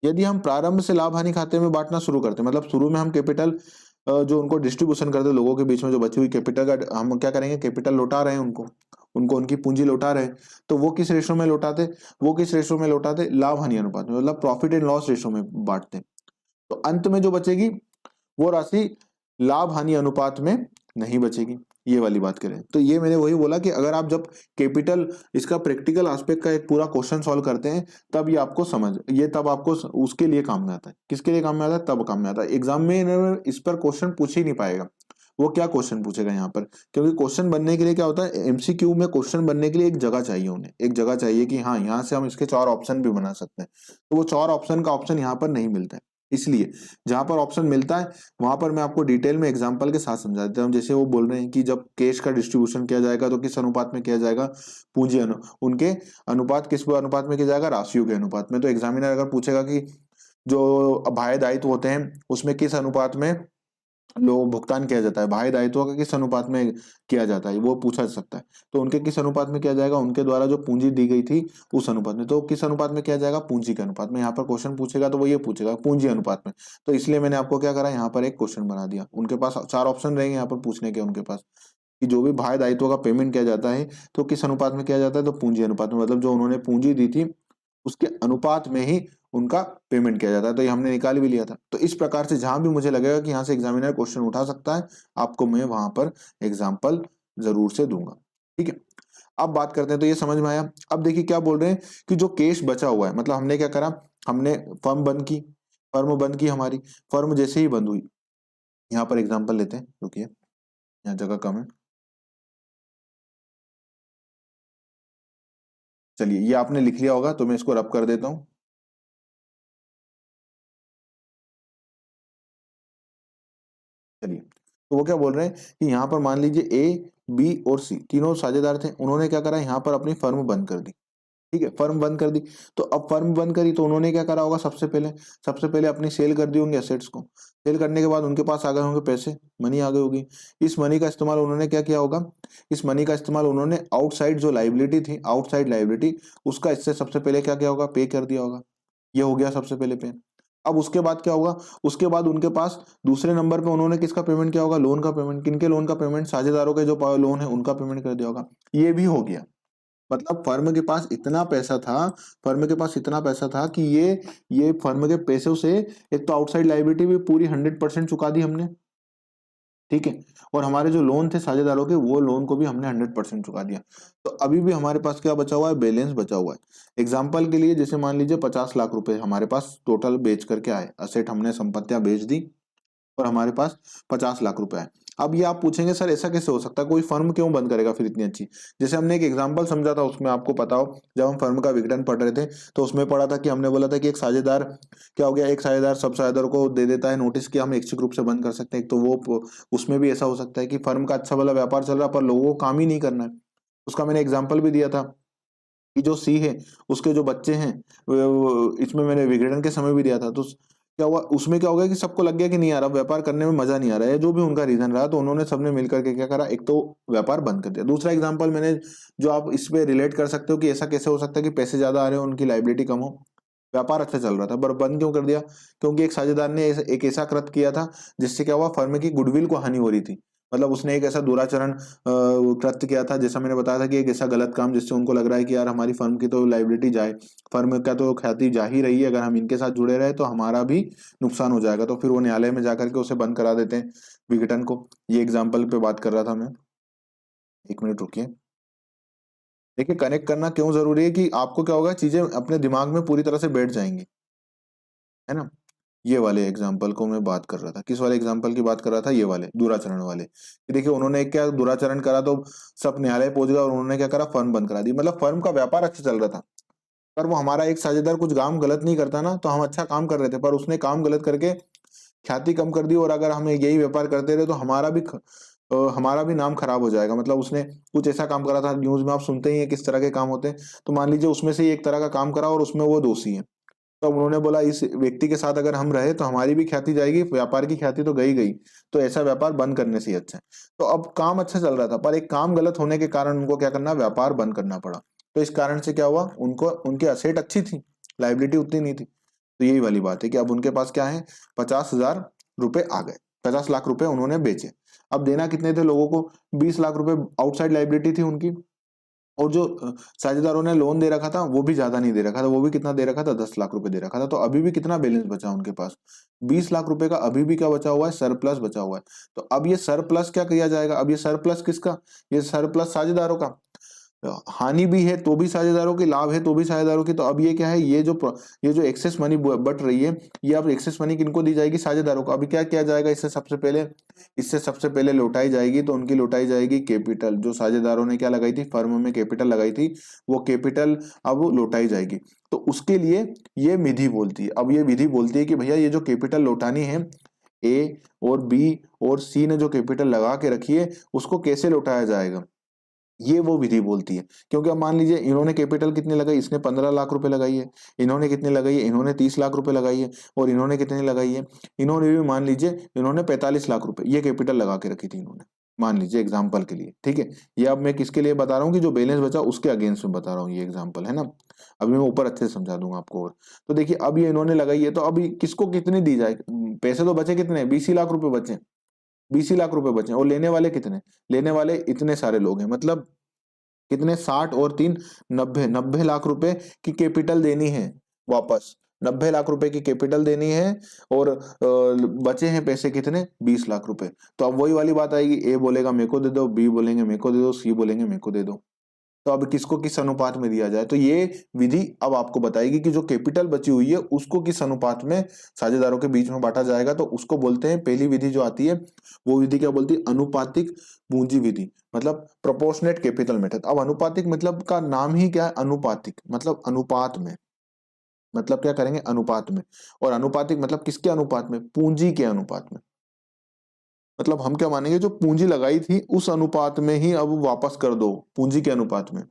यदि हम प्रारंभ से लाभ हानि खाते में बांटना शुरू करते हैं, मतलब शुरू में हम कैपिटल जो उनको डिस्ट्रीब्यूशन करते हैं लोगों के बीच में, जो बची हुई कैपिटल का हम क्या करेंगे? कैपिटल लौटा रहे हैं उनको, उनकी पूंजी लौटा रहे हैं। तो वो किस रेशो में लौटाते? लाभ हानि अनुपात में, मतलब प्रॉफिट एंड लॉस रेशो में बांटते हैं। तो अंत में जो बचेगी वो राशि लाभ हानि अनुपात में नहीं बचेगी। ये वाली बात करें तो ये मैंने वही बोला कि अगर आप जब कैपिटल, इसका प्रैक्टिकल एस्पेक्ट का एक पूरा क्वेश्चन सॉल्व करते हैं, तब ये आपको तब आपको उसके लिए काम में आता है। किसके लिए काम में आता है? तब काम में आता है। एग्जाम में इस पर क्वेश्चन पूछ ही नहीं पाएगा। वो क्या क्वेश्चन पूछेगा यहाँ पर? क्योंकि क्वेश्चन बनने के लिए क्या होता है, एमसीक्यू में क्वेश्चन बनने के लिए एक जगह चाहिए, उन्हें एक जगह चाहिए कि हाँ, यहाँ से हम इसके 4 ऑप्शन भी बना सकते हैं। तो वो 4 ऑप्शन का ऑप्शन यहाँ पर नहीं मिलता है। इसलिए जहां पर ऑप्शन मिलता है वहां पर मैं आपको डिटेल में एग्जांपल के साथ समझा देता हूं। जैसे वो बोल रहे हैं कि जब कैश का डिस्ट्रीब्यूशन किया जाएगा तो किस अनुपात में किया जाएगा? उनके अनुपात, किस अनुपात में किया जाएगा? राशियों के अनुपात में। तो एग्जामिनर अगर पूछेगा कि जो बाह्य दायित्व होते हैं उसमें किस अनुपात में भुगतान किया जाता है, बाह्य दायित्वों का किस अनुपात में किया जाता है, वो पूछा जा सकता है। तो उनके किस अनुपात में किया जाएगा? उनके द्वारा जो पूंजी दी गई थी उस अनुपात में। तो किस अनुपात में किया जाएगा? पूंजी के अनुपात में। यहाँ पर क्वेश्चन पूछेगा तो वो ये पूछेगा पूंजी अनुपात में। तो इसलिए मैंने आपको क्या करा, यहाँ पर एक क्वेश्चन बना दिया। उनके पास 4 ऑप्शन रहेंगे यहाँ पर पूछने के, उनके पास कि जो भी बाह्य दायित्व का पेमेंट किया जाता है तो किस अनुपात में किया जाता है? तो पूंजी अनुपात में। मतलब जो उन्होंने पूंजी दी थी उसके अनुपात में ही उनका पेमेंट किया जाता है। तो ये हमने निकाल भी लिया था। तो इस प्रकार से जहां भी मुझे लगेगा कि यहाँ से एग्जामिनर क्वेश्चन उठा सकता है, आपको मैं वहां पर एग्जाम्पल जरूर से दूंगा। ठीक है, अब बात करते हैं। तो ये समझ में आया। अब देखिए क्या बोल रहे हैं कि जो केस बचा हुआ है, मतलब हमने क्या करा, हमने फर्म बंद की हमारी। फर्म जैसे ही बंद हुई, यहाँ पर एग्जाम्पल लेते हैं, रुकिए यहाँ जगह कम है। चलिए, ये आपने लिख लिया होगा तो मैं इसको रब कर देता हूं। चलिए, तो वो क्या बोल रहे हैं कि यहाँ पर मान लीजिए ए, बी और सी तीनों साझेदार थे। उन्होंने क्या करा, यहाँ पर अपनी फर्म बंद कर दी। ठीक है, फर्म बंद कर दी। तो अब फर्म बंद करी तो उन्होंने क्या करा होगा? सबसे पहले अपनी सेल कर दी होंगी एसेट्स को। सेल करने के बाद उनके पास आ गए होंगे पैसे, मनी आ गई होगी। इस मनी का इस्तेमाल उन्होंने क्या किया होगा? इस मनी का इस्तेमाल उन्होंने आउटसाइड जो लाइबिलिटी थी, आउटसाइड लाइबिलिटी, उसका इससे सबसे पहले क्या किया होगा? पे कर दिया होगा। ये हो गया सबसे पहले पे। अब उसके बाद क्या होगा? उसके बाद उनके पास दूसरे नंबर पे उन्होंने किसका पेमेंट किया होगा? लोन का पेमेंट। किनके लोन का पेमेंट? साझेदारों के जो लोन है उनका पेमेंट कर दिया होगा। ये भी हो गया। मतलब फर्म के पास इतना पैसा था कि ये फर्म के पैसों से एक तो आउटसाइड लायबिलिटी भी पूरी 100% चुका दी हमने। ठीक है, और हमारे जो लोन थे साझेदारों के, वो लोन को भी हमने 100% चुका दिया। तो अभी भी हमारे पास क्या बचा हुआ है? बैलेंस बचा हुआ है। एग्जाम्पल के लिए जैसे मान लीजिए 50 लाख रुपए हमारे पास टोटल बेच करके आए, असेट हमने संपत्तियां बेच दी और हमारे पास 50 लाख रुपए है। अब ये आप पूछेंगे सर ऐसा कैसे हो सकता है, कोई फर्म क्यों बंद करेगा फिर इतनी अच्छी? जैसे हमने एक एग्जांपल समझा था, उसमें आपको पता हो, जब हम फर्म का विघटन पढ़ रहे थे तो उसमें पढ़ा था कि हमने बोला था कि एक साझेदार क्या हो गया, एक साझेदार सब साझेदारों को दे देता है नोटिस कि हम ऐच्छिक रूप से बंद कर सकते हैं। एक तो वो उसमें भी ऐसा हो सकता है कि फर्म का अच्छा भला व्यापार चल रहा है पर लोगों को काम ही नहीं करना है। उसका मैंने एग्जाम्पल भी दिया था कि जो सी है उसके जो बच्चे हैं, इसमें मैंने विघटन के समय भी दिया था। तो क्या हुआ, उसमें क्या हो गया कि सबको लग गया कि नहीं यार अब व्यापार करने में मजा नहीं आ रहा है, जो भी उनका रीजन रहा, तो उन्होंने सबने मिलकर के क्या करा, एक तो व्यापार बंद कर दिया। दूसरा एग्जांपल मैंने जो आप इस पे रिलेट कर सकते हो कि ऐसा कैसे हो सकता है कि पैसे ज्यादा आ रहे हो, उनकी लाइबिलिटी कम हो, व्यापार अच्छा चल रहा था पर बंद क्यों कर दिया, क्योंकि एक साझेदार ने एक ऐसा कृत्य किया था जिससे क्या हुआ, फर्म की गुडविल को हानि हो रही थी। मतलब उसने एक ऐसा दुराचरण कृत्य किया था, जैसा मैंने बताया था कि एक ऐसा गलत काम जिससे उनको लग रहा है कि यार हमारी फर्म की तो लाइबिलिटी जाए, फर्म का तो ख्याति जा ही रही है, अगर हम इनके साथ जुड़े रहे तो हमारा भी नुकसान हो जाएगा, तो फिर वो न्यायालय में जाकर के उसे बंद करा देते हैं विघटन को। ये एग्जाम्पल पे बात कर रहा था मैं, एक मिनट रुकिए। देखिए कनेक्ट करना क्यों जरूरी है कि आपको क्या होगा, चीजें अपने दिमाग में पूरी तरह से बैठ जाएंगी, है ना। ये वाले एग्जाम्पल को मैं बात कर रहा था, किस वाले एग्जाम्पल की बात कर रहा था, ये वाले दुराचरण वाले, कि देखिए उन्होंने क्या दुराचरण करा तो सब न्यायालय पहुंच गया और उन्होंने क्या करा, फर्म बंद करा दी। मतलब फर्म का व्यापार अच्छा चल रहा था, पर वो हमारा एक साझेदार कुछ काम गलत नहीं करता ना, तो हम अच्छा काम कर रहे थे, पर उसने काम गलत करके ख्याति कम कर दी, और अगर हम यही व्यापार करते रहे तो हमारा भी नाम खराब हो जाएगा। मतलब उसने कुछ ऐसा काम करा था, न्यूज में आप सुनते ही हैं किस तरह के काम होते हैं, तो मान लीजिए उसमें से ही एक तरह का काम करा और उसमें वो दोषी है, तो अब उन्होंने बोला इस व्यक्ति के साथ अगर हम रहे तो हमारी भी ख्याति जाएगी, व्यापार की ख्याति तो गई गई, तो ऐसा व्यापार बंद करने से ही अच्छा है। तो अब काम अच्छा चल रहा था, पर एक काम गलत होने के कारण उनको क्या करना, व्यापार बंद करना पड़ा। तो इस कारण से क्या हुआ, उनको उनकी असेट अच्छी थी, लाइबिलिटी उतनी नहीं थी। तो यही वाली बात है कि अब उनके पास क्या है, 50,000 रुपए आ गए, 50 लाख रुपए उन्होंने बेचे। अब देना कितने थे लोगों को, 20 लाख रुपए आउटसाइड लाइबिलिटी थी उनकी, और जो साझेदारों ने लोन दे रखा था वो भी ज्यादा नहीं दे रखा था, वो भी कितना दे रखा था, 10 लाख रुपए दे रखा था। तो अभी भी कितना बैलेंस बचा उनके पास, 20 लाख रुपए का अभी भी क्या बचा हुआ है, सरप्लस बचा हुआ है। तो अब ये सरप्लस क्या किया जाएगा, अब ये सरप्लस किसका, ये सरप्लस साझेदारों का। हानि भी है तो भी साझेदारों की, लाभ है तो भी साझेदारों की। तो अब ये क्या है, ये जो एक्सेस मनी बट रही है, ये अब एक्सेस मनी किनको दी जाएगी, साझेदारों को। अभी क्या किया जाएगा, इससे सबसे पहले लौटाई जाएगी, तो उनकी लौटाई जाएगी कैपिटल, जो साझेदारों ने क्या लगाई थी, फर्म में कैपिटल लगाई थी, वो कैपिटल अब लौटाई जाएगी। तो उसके लिए ये विधि बोलती है, अब ये विधि बोलती है कि भैया ये जो कैपिटल लौटानी है, ए और बी और सी ने जो कैपिटल लगा के रखी है उसको कैसे लौटाया जाएगा, ये वो विधि बोलती है। क्योंकि अब मान लीजिए इन्होंने कैपिटल कितनी लगाई, इसने 15 लाख रुपए लगाई है, इन्होंने कितनी लगाई है, इन्होंने 30 लाख रुपए लगाई है, और इन्होंने कितनी लगाई है, इन्होंने भी मान लीजिए इन्होंने 45 लाख रुपए ये कैपिटल लगा के रखी थी इन्होंने, मान लीजिए एग्जाम्पल के लिए, ठीक है। ये अब मैं किसके लिए बता रहा हूँ कि जो बैलेंस बचा उसके अगेंस्ट में बता रहा हूँ, ये एग्जाम्पल है ना। अभी मैं ऊपर अच्छे से समझा दूंगा आपको। और तो देखिए अब ये इन्होंने लगाई है, तो अभी किसको कितनी दी जाए, पैसे तो बचे कितने, 20 लाख रुपए बचे, 20 लाख रुपए बचे, और लेने वाले कितने, लेने वाले इतने सारे लोग हैं, मतलब कितने, 60 और 3 90, 90 लाख रुपए की कैपिटल देनी है वापस, 90 लाख रुपए की कैपिटल देनी है, और बचे हैं पैसे कितने, 20 लाख रुपए। तो अब वही वाली बात आएगी, ए बोलेगा मेरे को दे दो, बी बोलेंगे मेरे को दे दो, सी बोलेंगे मेरे को दे दो। तो अब किसको किस अनुपात में दिया जाए, तो ये विधि अब आपको बताएगी कि जो कैपिटल बची हुई है उसको किस अनुपात में साझेदारों के बीच में बांटा जाएगा। तो उसको बोलते हैं, पहली विधि जो आती है वो विधि क्या बोलती है, अनुपातिक पूंजी विधि, मतलब प्रोपोर्शनेट कैपिटल मेथड। अब अनुपातिक मतलब का नाम ही क्या है, अनुपातिक मतलब अनुपात में, मतलब क्या करेंगे, अनुपात में। और अनुपातिक मतलब किसके अनुपात में, पूंजी के अनुपात में। मतलब हम क्या मानेंगे, जो पूंजी लगाई थी उस अनुपात में ही अब वापस कर दो, पूंजी के अनुपात में,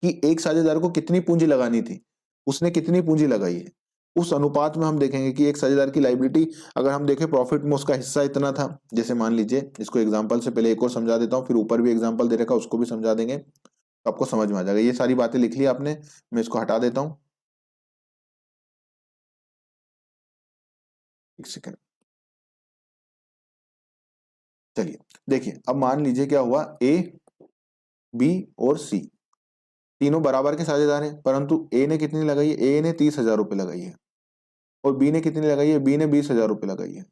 कि एक साझेदार को कितनी पूंजी लगानी थी, उसने कितनी पूंजी लगाई है, उस अनुपात में हम देखेंगे कि एक साझेदार की लाइबिलिटी, अगर हम देखें प्रॉफिट में उसका हिस्सा इतना था, जैसे मान लीजिए, इसको एग्जांपल से पहले एक और समझा देता हूं, फिर ऊपर भी एग्जांपल दे रखा है उसको भी समझा देंगे, तो आपको समझ में आ जाएगा। ये सारी बातें लिख ली आपने, मैं इसको हटा देता हूँ, एक सेकेंड। चलिए देखिए, अब मान लीजिए क्या हुआ, ए बी और सी तीनों बराबर के साझेदार हैं, परंतु ए ने कितनी लगाई है, ए ने 30,000 रुपए लगाई है, और बी ने कितनी लगाई है, बी ने 20,000 रुपए लगाई है,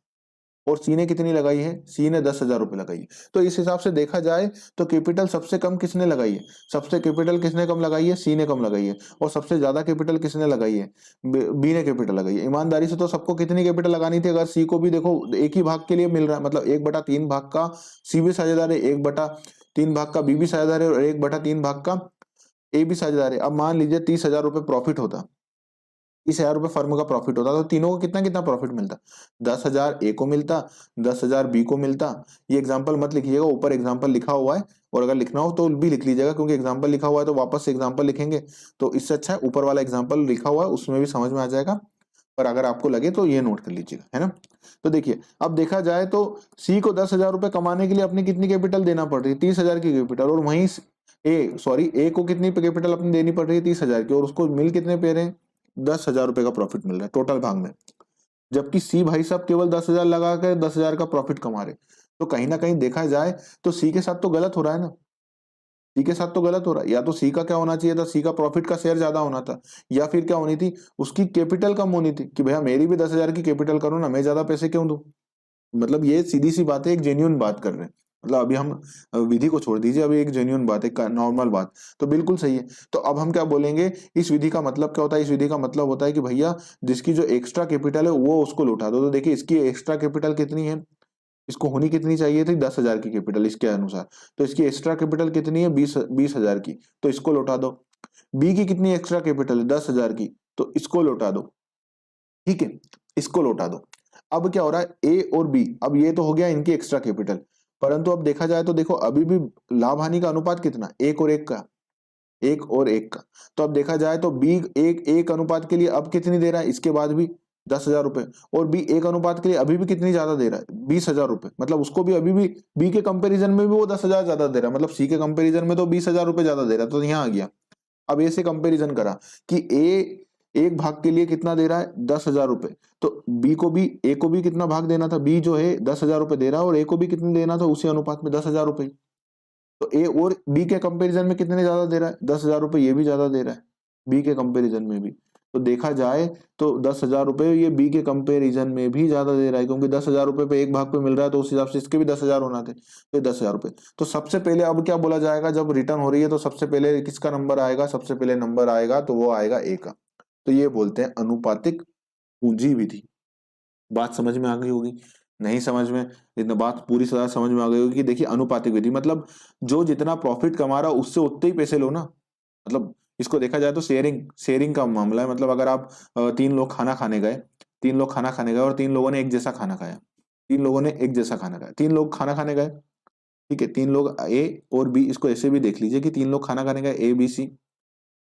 और सी ने कितनी लगाई है, सी ने 10,000 रुपए लगाई है। तो इस हिसाब से देखा जाए तो कैपिटल सबसे कम किसने लगाई है, सबसे कैपिटल किसने कम लगाई है, सी ने कम लगाई है। और सबसे ज्यादा कैपिटल किसने लगाई है, बी ने कैपिटल लगाई है। ईमानदारी से तो सबको कितनी कैपिटल लगानी थी, अगर सी को भी देखो एक ही भाग के लिए मिल रहा है, मतलब 1/3 भाग का सी भी साझेदार है, 1/3 भाग का बी भी साझेदार है, और 1/3 भाग का ए भी साझेदार है। अब मान लीजिए 30,000 रुपए प्रॉफिट होता, 30,000 रुपए फर्म का प्रॉफिट होता, तो तीनों को कितना कितना प्रॉफिट मिलता, 10,000 ए को मिलता, 10,000 बी को मिलता। ये एग्जांपल मत लिखिएगा, ऊपर एग्जांपल लिखा हुआ है, और अगर लिखना हो तो भी लिख लीजिएगा, क्योंकि एग्जांपल लिखा हुआ है तो वापस से एग्जांपल लिखेंगे, तो इससे अच्छा है ऊपर वाला एग्जांपल लिखा हुआ है उसमें भी समझ में आ जाएगा। पर अगर आपको लगे तो ये नोट कर लीजिएगा, है ना। तो देखिए अब देखा जाए तो सी को 10,000 रुपए कमाने के लिए अपनी कितनी कैपिटल देना पड़ रही है, 30,000 की कैपिटल, और वहीं ए को कितनी कैपिटल अपनी देनी पड़ रही है, 30,000 की, और उसको मिल कितने पे रहे हैं, 10,000 रुपए का प्रॉफिट मिल रहा है टोटल भाग में। जबकि सी भाई साहब केवल 10,000 लगा कर 10,000 का प्रॉफिट कमा रहे। तो कहीं ना कहीं देखा जाए तो सी के साथ तो गलत हो रहा है ना, सी के साथ तो गलत हो रहा है। या तो सी का क्या होना चाहिए था, सी का प्रॉफिट का शेयर ज्यादा होना था, या फिर क्या होनी थी, उसकी कैपिटल कम होनी थी कि भैया मेरी भी 10,000 की कैपिटल करो ना, मैं ज्यादा पैसे क्यों दूं। मतलब ये सीधी सी बात है, एक जेन्युइन बात कर रहे हैं। मतलब अभी हम विधि को छोड़ दीजिए, अभी एक जेन्युइन बात है, नॉर्मल बात, तो बिल्कुल सही है। तो अब हम क्या बोलेंगे, इस विधि का मतलब क्या होता है, इस विधि का मतलब होता है कि भैया जिसकी जो एक्स्ट्रा कैपिटल है वो उसको लौटा दो। तो देखिए इसकी एक्स्ट्रा कैपिटल कितनी है, इसको होनी कितनी चाहिए थी, 10,000 की कैपिटल इसके अनुसार। तो इसकी एक्स्ट्रा कैपिटल कितनी है, 20,000 की, तो इसको लौटा दो। बी की कितनी एक्स्ट्रा कैपिटल है, 10,000 की, तो इसको लौटा दो। ठीक है, इसको लौटा दो। अब क्या हो रहा है, ए और बी, अब ये तो हो गया इनकी एक्स्ट्रा कैपिटल, परंतु अब देखा जाए तो देखो अभी भी लाभ हानि का अनुपात कितना, एक और एक का, एक और एक का। तो अब देखा जाए तो बी एक एक अनुपात के लिए अब कितनी दे रहा है, इसके बाद भी 10,000 रुपए, और बी एक अनुपात के लिए अभी भी कितनी ज्यादा दे रहा है, 20,000 रुपए। मतलब उसको भी अभी भी बी के कंपैरिजन में भी वो 10,000 ज्यादा दे रहा है, मतलब सी के कंपैरिजन में तो 20,000 रुपए ज्यादा दे रहा है। तो यहाँ आ गया, अब ए से कंपैरिजन करा कि ए एक भाग के लिए कितना दे रहा है, 10,000 रुपए। तो बी को भी, ए को भी कितना भाग देना था, बी जो है 10,000 रुपए दे रहा है, और ए को भी कितने देना था उसी अनुपात में, 10,000 रुपए। तो ए और बी के कंपैरिजन में कितने ज्यादा दे रहा है, 10,000 रुपए ये भी ज्यादा दे रहा है बी के कंपैरिजन में भी। तो देखा जाए तो 10,000 रुपए ये बी के कंपैरिजन में भी ज्यादा दे रहा है, क्योंकि 10,000 रुपए पे एक भाग पे मिल रहा है, तो उस हिसाब से इसके भी 10,000 होना थे, तो 10,000 रुपए। तो सबसे पहले अब क्या बोला जाएगा, जब रिटर्न हो रही है तो सबसे पहले किसका नंबर आएगा, सबसे पहले नंबर आएगा तो वो आएगा ए का। तो ये बोलते हैं अनुपातिक पूंजी विधि। बात समझ में आ गई होगी, नहीं समझ में, इतना बात पूरी तरह समझ में आ गई होगी कि देखिए अनुपातिक विधि मतलब जो जितना प्रॉफिट कमा रहा हो उससे उतने ही पैसे लो ना। मतलब इसको देखा जाए तो शेयरिंग शेयरिंग का मामला है। मतलब अगर आप तीन लोग खाना खाने गए, तीन लोग खाना खाने गए और तीन लोगों ने एक जैसा खाना खाया, तीन लोगों ने एक जैसा खाना खाया, तीन लोग खाना खाने गए, ठीक है, तीन लोग ए और बी, इसको ऐसे भी देख लीजिए कि तीन लोग खाना खाने गए ए बी सी।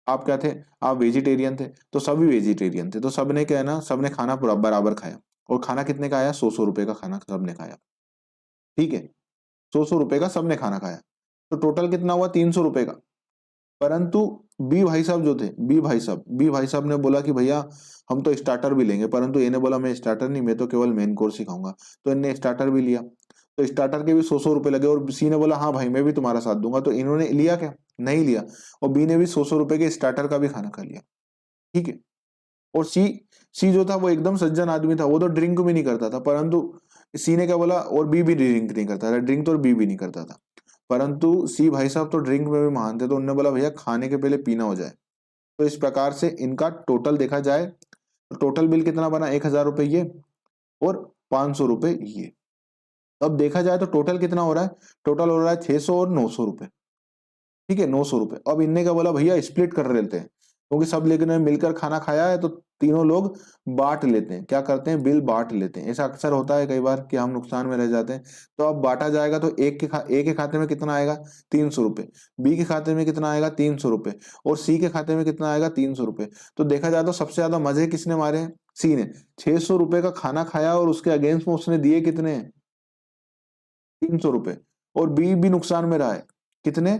आप क्या थे, आप वेजिटेरियन थे, तो सभी वेजिटेरियन थे, तो सबने क्या है ना, सबने खाना पूरा बराबर खाया, और खाना कितने का आया, 100 रुपए का खाना सबने खाया, ठीक है, 100 रुपए का सबने खाना खाया, तो टोटल कितना हुआ, 300 रुपए का। परंतु बी भाई साहब जो थे, बी भाई साहब ने बोला कि भैया हम तो स्टार्टर भी लेंगे, परंतु इन्हें बोला मैं स्टार्टर नहीं, मैं तो केवल मेन कोर्स ही खाऊंगा। तो इन्हें स्टार्टर भी लिया, तो स्टार्टर के भी 100 रुपए लगे, और सी ने बोला हाँ भाई मैं भी तुम्हारा साथ दूंगा, तो इन्होंने लिया क्या, नहीं लिया, और बी ने भी 100 रुपए के स्टार्टर का भी खाना खा लिया, ठीक है। और सी जो था वो एकदम सज्जन आदमी था, वो तो ड्रिंक भी नहीं करता था, परंतु सी ने क्या बोला, और बी भी ड्रिंक नहीं करता था, ड्रिंक तो और बी भी नहीं करता था, परंतु सी भाई साहब तो ड्रिंक में भी महान थे, तो उन्होंने बोला भैया खाने के पहले पीना हो जाए। तो इस प्रकार से इनका टोटल देखा जाए तो टोटल बिल कितना बना, 1,000 रुपए ये, और 500 रुपए ये। अब देखा जाए तो टोटल कितना हो रहा है, टोटल हो रहा है 600 और 900 रुपए, ठीक है, 900 रुपए। अब इनने क्या बोला, भैया स्प्लिट कर लेते हैं, क्योंकि सब लोगों ने मिलकर खाना खाया है, तो तीनों लोग बांट लेते हैं, क्या करते हैं, बिल बांट लेते हैं। ऐसा अक्सर होता है कई बार कि हम नुकसान में रह जाते हैं। तो अब बांटा जाएगा तो ए के खाते में कितना आएगा, 300 रुपए, बी के खाते में कितना आएगा, 300 रुपए, और सी के खाते में कितना आएगा, 300 रुपए। तो देखा जाए तो सबसे ज्यादा मजे किसने मारे हैं, सी ने, 600 रुपए का खाना खाया, और उसके अगेंस्ट में उसने दिए कितने, 300 रुपए, और बी भी नुकसान में रहा है, कितने,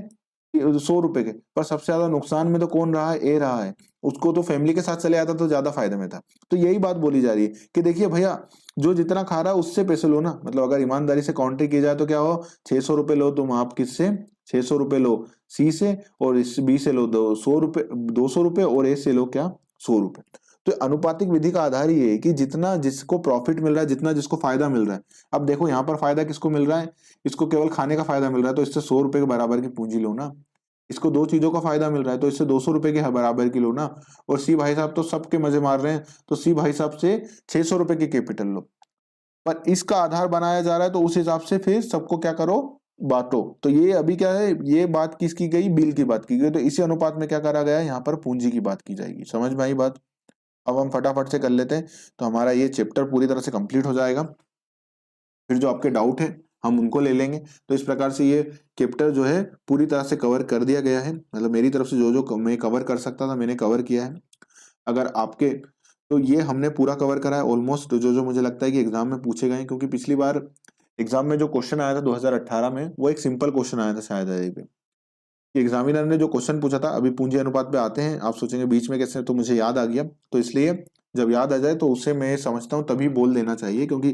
100 रुपए के। पर सबसे ज्यादा नुकसान में तो कौन रहा है, ए रहा है, उसको तो फैमिली के साथ चले आता तो ज्यादा फायदे में था। तो यही बात बोली जा रही है कि देखिए भैया जो जितना खा रहा है उससे पैसे लो ना। मतलब अगर ईमानदारी से काउंटर की जाए तो क्या हो, 600 रुपए लो तुम, आप किससे, 600 रुपए लो सी से, और इस बी से लो 200 रुपए, 200 रुपए, और ए से लो क्या, 100 रुपए। तो अनुपातिक विधि का आधार ये है कि जितना जिसको प्रॉफिट मिल रहा है, जितना जिसको फायदा मिल रहा है। अब देखो यहाँ पर फायदा किसको मिल रहा है, इसको केवल खाने का फायदा मिल रहा है, तो इससे 100 रुपए के बराबर की पूंजी लो ना। इसको दो चीजों का फायदा मिल रहा है, तो इससे 200 रुपए के बराबर की लो ना। और सी भाई साहब तो सबके मजे मार रहे हैं, तो सी भाई साहब से 600 रुपए की कैपिटल लो। पर इसका आधार बनाया जा रहा है, तो उस हिसाब से फिर सबको क्या करो, बांटो। तो ये अभी क्या है, ये बात किसकी गई, बिल की बात की गई, तो इसी अनुपात में क्या करा गया है, यहाँ पर पूंजी की बात की जाएगी। समझ में आई बात। अब हम फटाफट से कर लेते हैं, तो हमारा ये चैप्टर पूरी तरह से कंप्लीट हो जाएगा। फिर जो आपके डाउट है हम उनको ले लेंगे। तो इस प्रकार से ये चैप्टर जो है पूरी तरह से कवर कर दिया गया है। मतलब मेरी तरफ से जो जो मैं कवर कर सकता था मैंने कवर किया है। अगर आपके तो ये हमने पूरा कवर करा है ऑलमोस्ट, जो जो मुझे लगता है कि एग्जाम में पूछे गए, क्योंकि पिछली बार एग्जाम में जो क्वेश्चन आया था 2018 में, वो एक सिंपल क्वेश्चन आया था शायद पे, कि एग्जामिनर ने जो क्वेश्चन पूछा था, अभी पूंजी अनुपात पे आते हैं, आप सोचेंगे बीच में कैसे, तो मुझे याद आ गया, तो इसलिए जब याद आ जाए तो उससे मैं समझता हूँ तभी बोल देना चाहिए, क्योंकि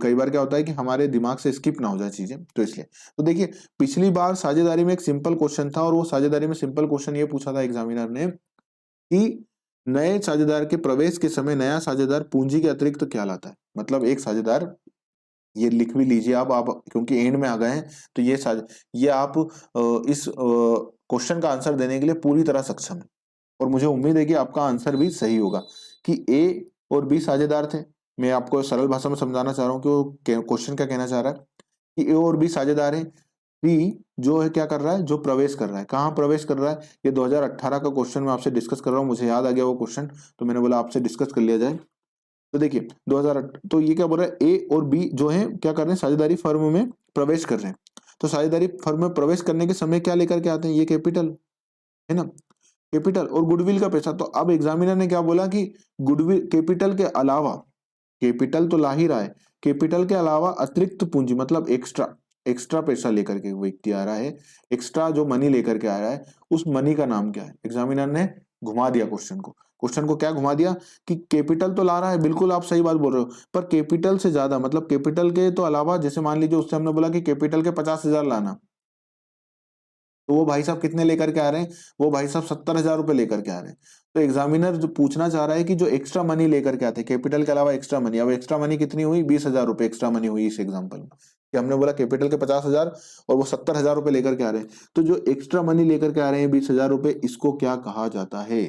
कई बार क्या होता है कि हमारे दिमाग से स्किप ना हो जाए चीजें, तो इसलिए। तो देखिए, पिछली बार साझेदारी में एक सिंपल क्वेश्चन था, और वो साझेदारी में सिंपल क्वेश्चन ये पूछा था एग्जामिनर ने कि नए साझेदार के प्रवेश के समय नया साझेदार पूंजी के अतिरिक्त क्या लाता है। मतलब एक साझेदार, ये लिख भी लीजिए आप क्योंकि एंड में आ गए हैं, तो ये आप इस क्वेश्चन का आंसर देने के लिए पूरी तरह सक्षम है, और मुझे उम्मीद है कि आपका आंसर भी सही होगा, कि ए और बी साझेदार थे। मैं आपको सरल भाषा में समझाना चाह रहा हूँ कि वो क्वेश्चन क्या कहना चाह रहा है, कि ए और बी साझेदार है, बी जो है क्या कर रहा है, जो प्रवेश कर रहा है, कहाँ प्रवेश कर रहा है, ये 2018 का क्वेश्चन मैं आपसे डिस्कस कर रहा हूँ, मुझे याद आ गया वो क्वेश्चन, तो मैंने बोला आपसे डिस्कस कर लिया जाए। तो देखिए 2000, तो ये क्या बोल रहा है, ए और बी जो है क्या कर रहे हैं, साझेदारी फर्म में प्रवेश कर रहे हैं। तो साझेदारी फर्म में प्रवेश करने के समय क्या लेकर के आते हैं, ये कैपिटल है ना, कैपिटल और गुडविल का पैसा। तो अब एग्जामिनर ने क्या बोला कि गुडविल, कैपिटल के अलावा, कैपिटल तो ला ही रहा है, कैपिटल के अलावा अतिरिक्त पूंजी, मतलब एक्स्ट्रा, एक्स्ट्रा पैसा लेकर के व्यक्ति आ रहा है, एक्स्ट्रा जो मनी लेकर के आ रहा है, उस मनी का नाम क्या है। एग्जामिनर ने घुमा दिया क्वेश्चन को, क्वेश्चन को क्या घुमा दिया, कि कैपिटल तो ला रहा है, बिल्कुल आप सही बात बोल रहे हो, पर कैपिटल से ज्यादा, मतलब कैपिटल के तो अलावा, जैसे मान लीजिए उससे हमने बोला कि कैपिटल के 50,000 लाना, तो वो भाई साहब कितने लेकर के आ रहे हैं, वो भाई साहब 70,000 रुपए लेकर के आ रहे हैं। तो एग्जामिनर जो पूछना चाह रहा है कि जो एक्स्ट्रा मनी लेकर के आते हैं, कैपिटल के अलावा एक्स्ट्रा मनी, अब एक्स्ट्रा मनी कितनी हुई, 20,000 रुपए एक्स्ट्रा मनी हुई इस एग्जाम्पल में, कि हमने बोला कैपिटल के 50,000 और वो 70,000 रुपए लेकर के आ रहे हैं, तो जो एक्स्ट्रा मनी लेकर के आ रहे हैं 20,000 रुपए, इसको क्या कहा जाता है,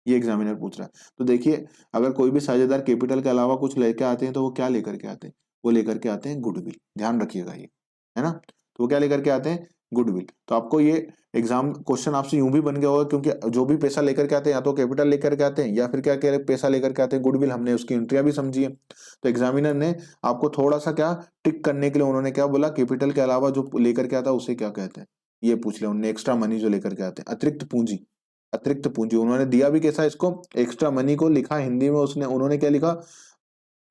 ये एग्जामिनर पूछ रहा है। तो देखिए, अगर कोई भी साझेदार कैपिटल के अलावा कुछ लेकर आते हैं, तो वो क्या लेकर के आते हैं, वो लेकर के आते हैं गुडविल, ध्यान रखिएगा ये, है ना। तो वो क्या लेकर के आते हैं, गुडविल। तो आपको ये एग्जाम क्वेश्चन आपसे यूं भी बन गया होगा, क्योंकि जो भी पैसा लेकर के आते हैं, या तो कैपिटल लेकर के आते हैं, या फिर क्या क्या पैसा लेकर के आते हैं, गुडविल, हमने उसकी एंट्रियां भी समझी है। तो एग्जामिनर ने आपको थोड़ा सा क्या टिक करने के लिए उन्होंने क्या बोला, कैपिटल के अलावा जो लेकर के आता है उसे क्या कहते हैं, ये पूछ लिया उन्होंने, एक्स्ट्रा मनी जो लेकर के आते हैं, अतिरिक्त पूंजी, अतिरिक्त पूंजी। उन्होंने दिया भी कैसा इसको, एक्स्ट्रा मनी को लिखा हिंदी में, उसने उन्होंने क्या लिखा,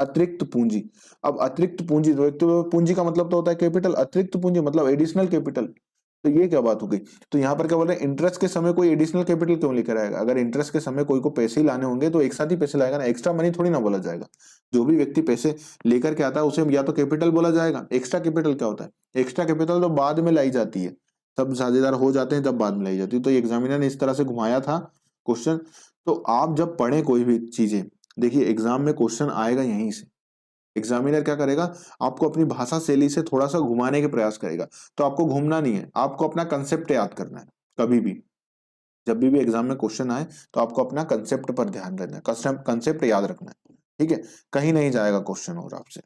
अतिरिक्त पूंजी। अब अतिरिक्त पूंजी, तो एक तो पूंजी का मतलब तो होता है कैपिटल, अतिरिक्त पूंजी मतलब एडिशनल कैपिटल। तो ये क्या बात हो गई, तो यहाँ पर क्या बोल रहे हैं, इंटरेस्ट के समय कोई एडिशनल कैपिटल क्यों लेकर आएगा, अगर इंटरेस्ट के समय कोई को पैसे ही लाने होंगे तो एक साथ ही पैसे लाएगा ना, एक्स्ट्रा मनी थोड़ी ना बोला जाएगा। जो भी व्यक्ति पैसे लेकर के आता है उसे या तो कैपिटल बोला जाएगा। एक्स्ट्रा कैपिटल क्या होता है, एक्स्ट्रा कैपिटल तो बाद में लाई जाती है, सब साझेदार हो जाते हैं तब बाद में लाई जाती है। तो एग्जामिनर ने इस तरह से घुमाया था क्वेश्चन। तो आप जब पढ़ें कोई भी चीजें, देखिए एग्जाम में क्वेश्चन आएगा यहीं से, एग्जामिनर क्या करेगा, आपको अपनी भाषा शैली से थोड़ा सा घुमाने के प्रयास करेगा। तो आपको घूमना नहीं है, आपको अपना कंसेप्ट याद करना है। कभी भी जब भी एग्जाम में क्वेश्चन आए, तो आपको अपना कंसेप्ट पर ध्यान रखना है, कंसेप्ट याद रखना है, ठीक है। कहीं नहीं जाएगा क्वेश्चन और आपसे,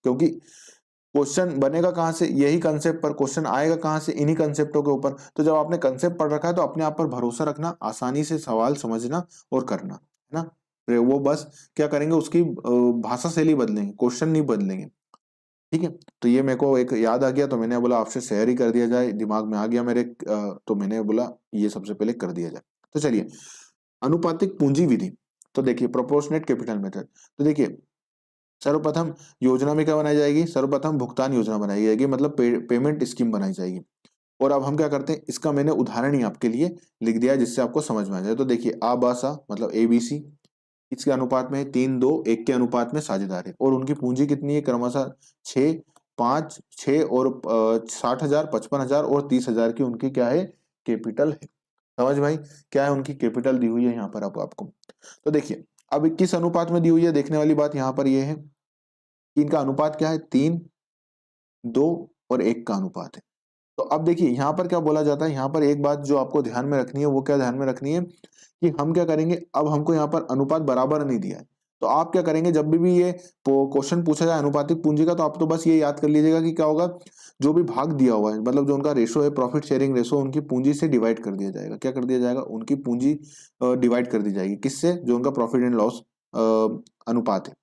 क्योंकि क्वेश्चन बनेगा कहां से, यही कंसेप्ट पर, क्वेश्चन आएगा कहां से, इन्हीं कंसेप्टों के ऊपर। तो जब आपने कंसेप्ट पढ़ रखा है, तो अपने आप पर भरोसा रखना, आसानी से सवाल समझना और करना, है ना। फिर वो बस क्या करेंगे, उसकी भाषा शैली बदलेंगे, क्वेश्चन नहीं बदलेंगे, ठीक है। तो ये मेरे को एक याद आ गया, तो मैंने बोला आपसे शेयर ही कर दिया जाए, दिमाग में आ गया मेरे, तो मैंने बोला ये सबसे पहले कर दिया जाए। तो चलिए, अनुपातिक पूंजी विधि। तो देखिए, प्रोपोर्शनेट कैपिटल मेथड। तो देखिए, सर्वप्रथम योजना में क्या बनाई जाएगी, सर्वप्रथम भुगतान योजना बनाई जाएगी, मतलब पेमेंट स्कीम बनाई जाएगी। और अब हम क्या करते हैं, इसका मैंने उदाहरण ही आपके लिए लिख दिया है, जिससे आपको समझ में आ जाए। तो देखिए, आबासा मतलब ABC, इसके अनुपात में 3-2-1 के अनुपात में साझेदार है, और उनकी पूंजी कितनी है, क्रमशः 6, 5, 6 और 60,000, 55,000 और 30,000 की उनकी क्या है, कैपिटल है। समझ भाई, क्या है उनकी कैपिटल दी हुई है यहाँ पर आपको। तो देखिए, अब किस अनुपात में दी हुई है, देखने वाली बात यहाँ पर यह है कि इनका अनुपात क्या है, 3-2 और 1 का अनुपात है। तो अब देखिए, यहाँ पर क्या बोला जाता है, यहाँ पर एक बात जो आपको ध्यान में रखनी है, वो क्या ध्यान में रखनी है, कि हम क्या करेंगे, अब हमको यहाँ पर अनुपात बराबर नहीं दिया है, तो आप क्या करेंगे, जब भी ये क्वेश्चन पूछा जाए अनुपातिक पूंजी का, तो आप तो बस ये याद कर लीजिएगा कि क्या होगा, जो भी भाग दिया हुआ है, मतलब जो उनका रेशो है, प्रॉफिट शेयरिंग रेशो, उनकी पूंजी से डिवाइड कर दिया जाएगा। क्या कर दिया जाएगा, उनकी पूंजी डिवाइड कर दी जाएगी, किससे, जो उनका प्रॉफिट एंड लॉस अनुपात है।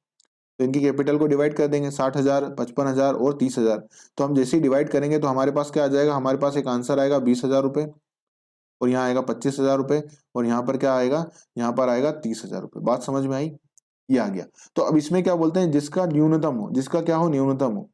तो इनकी कैपिटल को डिवाइड कर देंगे, 60,000, 55,000 और 30,000। तो हम जैसे ही डिवाइड करेंगे, तो हमारे पास क्या आ जाएगा, हमारे पास एक आंसर आएगा 20,000 रुपए, और यहाँ आएगा 25,000 रुपए, और यहाँ पर क्या आएगा, यहाँ पर आएगा 30,000 रुपए। बात समझ में आई। ये आ गया। तो अब इसमें क्या बोलते हैं, जिसका न्यूनतम हो, जिसका क्या हो, न्यूनतम हो,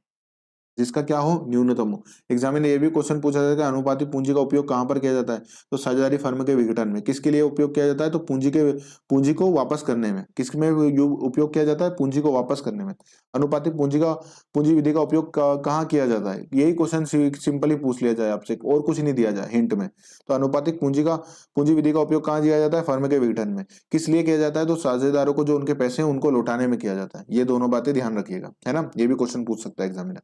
जिसका क्या हो, न्यूनतम हो। एग्जाम में ये भी क्वेश्चन पूछा जाता है कि अनुपातिक पूंजी का उपयोग कहां पर किया जाता है, तो साझेदारी फर्म के विघटन में। किसके लिए उपयोग किया जाता है, तो पूंजी को वापस करने में। किसमें उपयोग किया जाता है, पूंजी को वापस करने में। अनुपातिक पूंजी विधि का उपयोग कहाँ किया जाता है, यही क्वेश्चन सिंपली पूछ लिया जाए आपसे, और कुछ नहीं दिया जाए हिंट में। तो अनुपातिक पूंजी विधि का उपयोग कहाँ किया जाता है, फर्म के विघटन में। किस लिए किया जाता है, तो साझेदारों को जो उनके पैसे हैं उनको लौटाने में किया जाता है। ये दोनों बातें ध्यान रखिएगा, है ना, ये भी क्वेश्चन पूछ सकता है एग्जामिनर।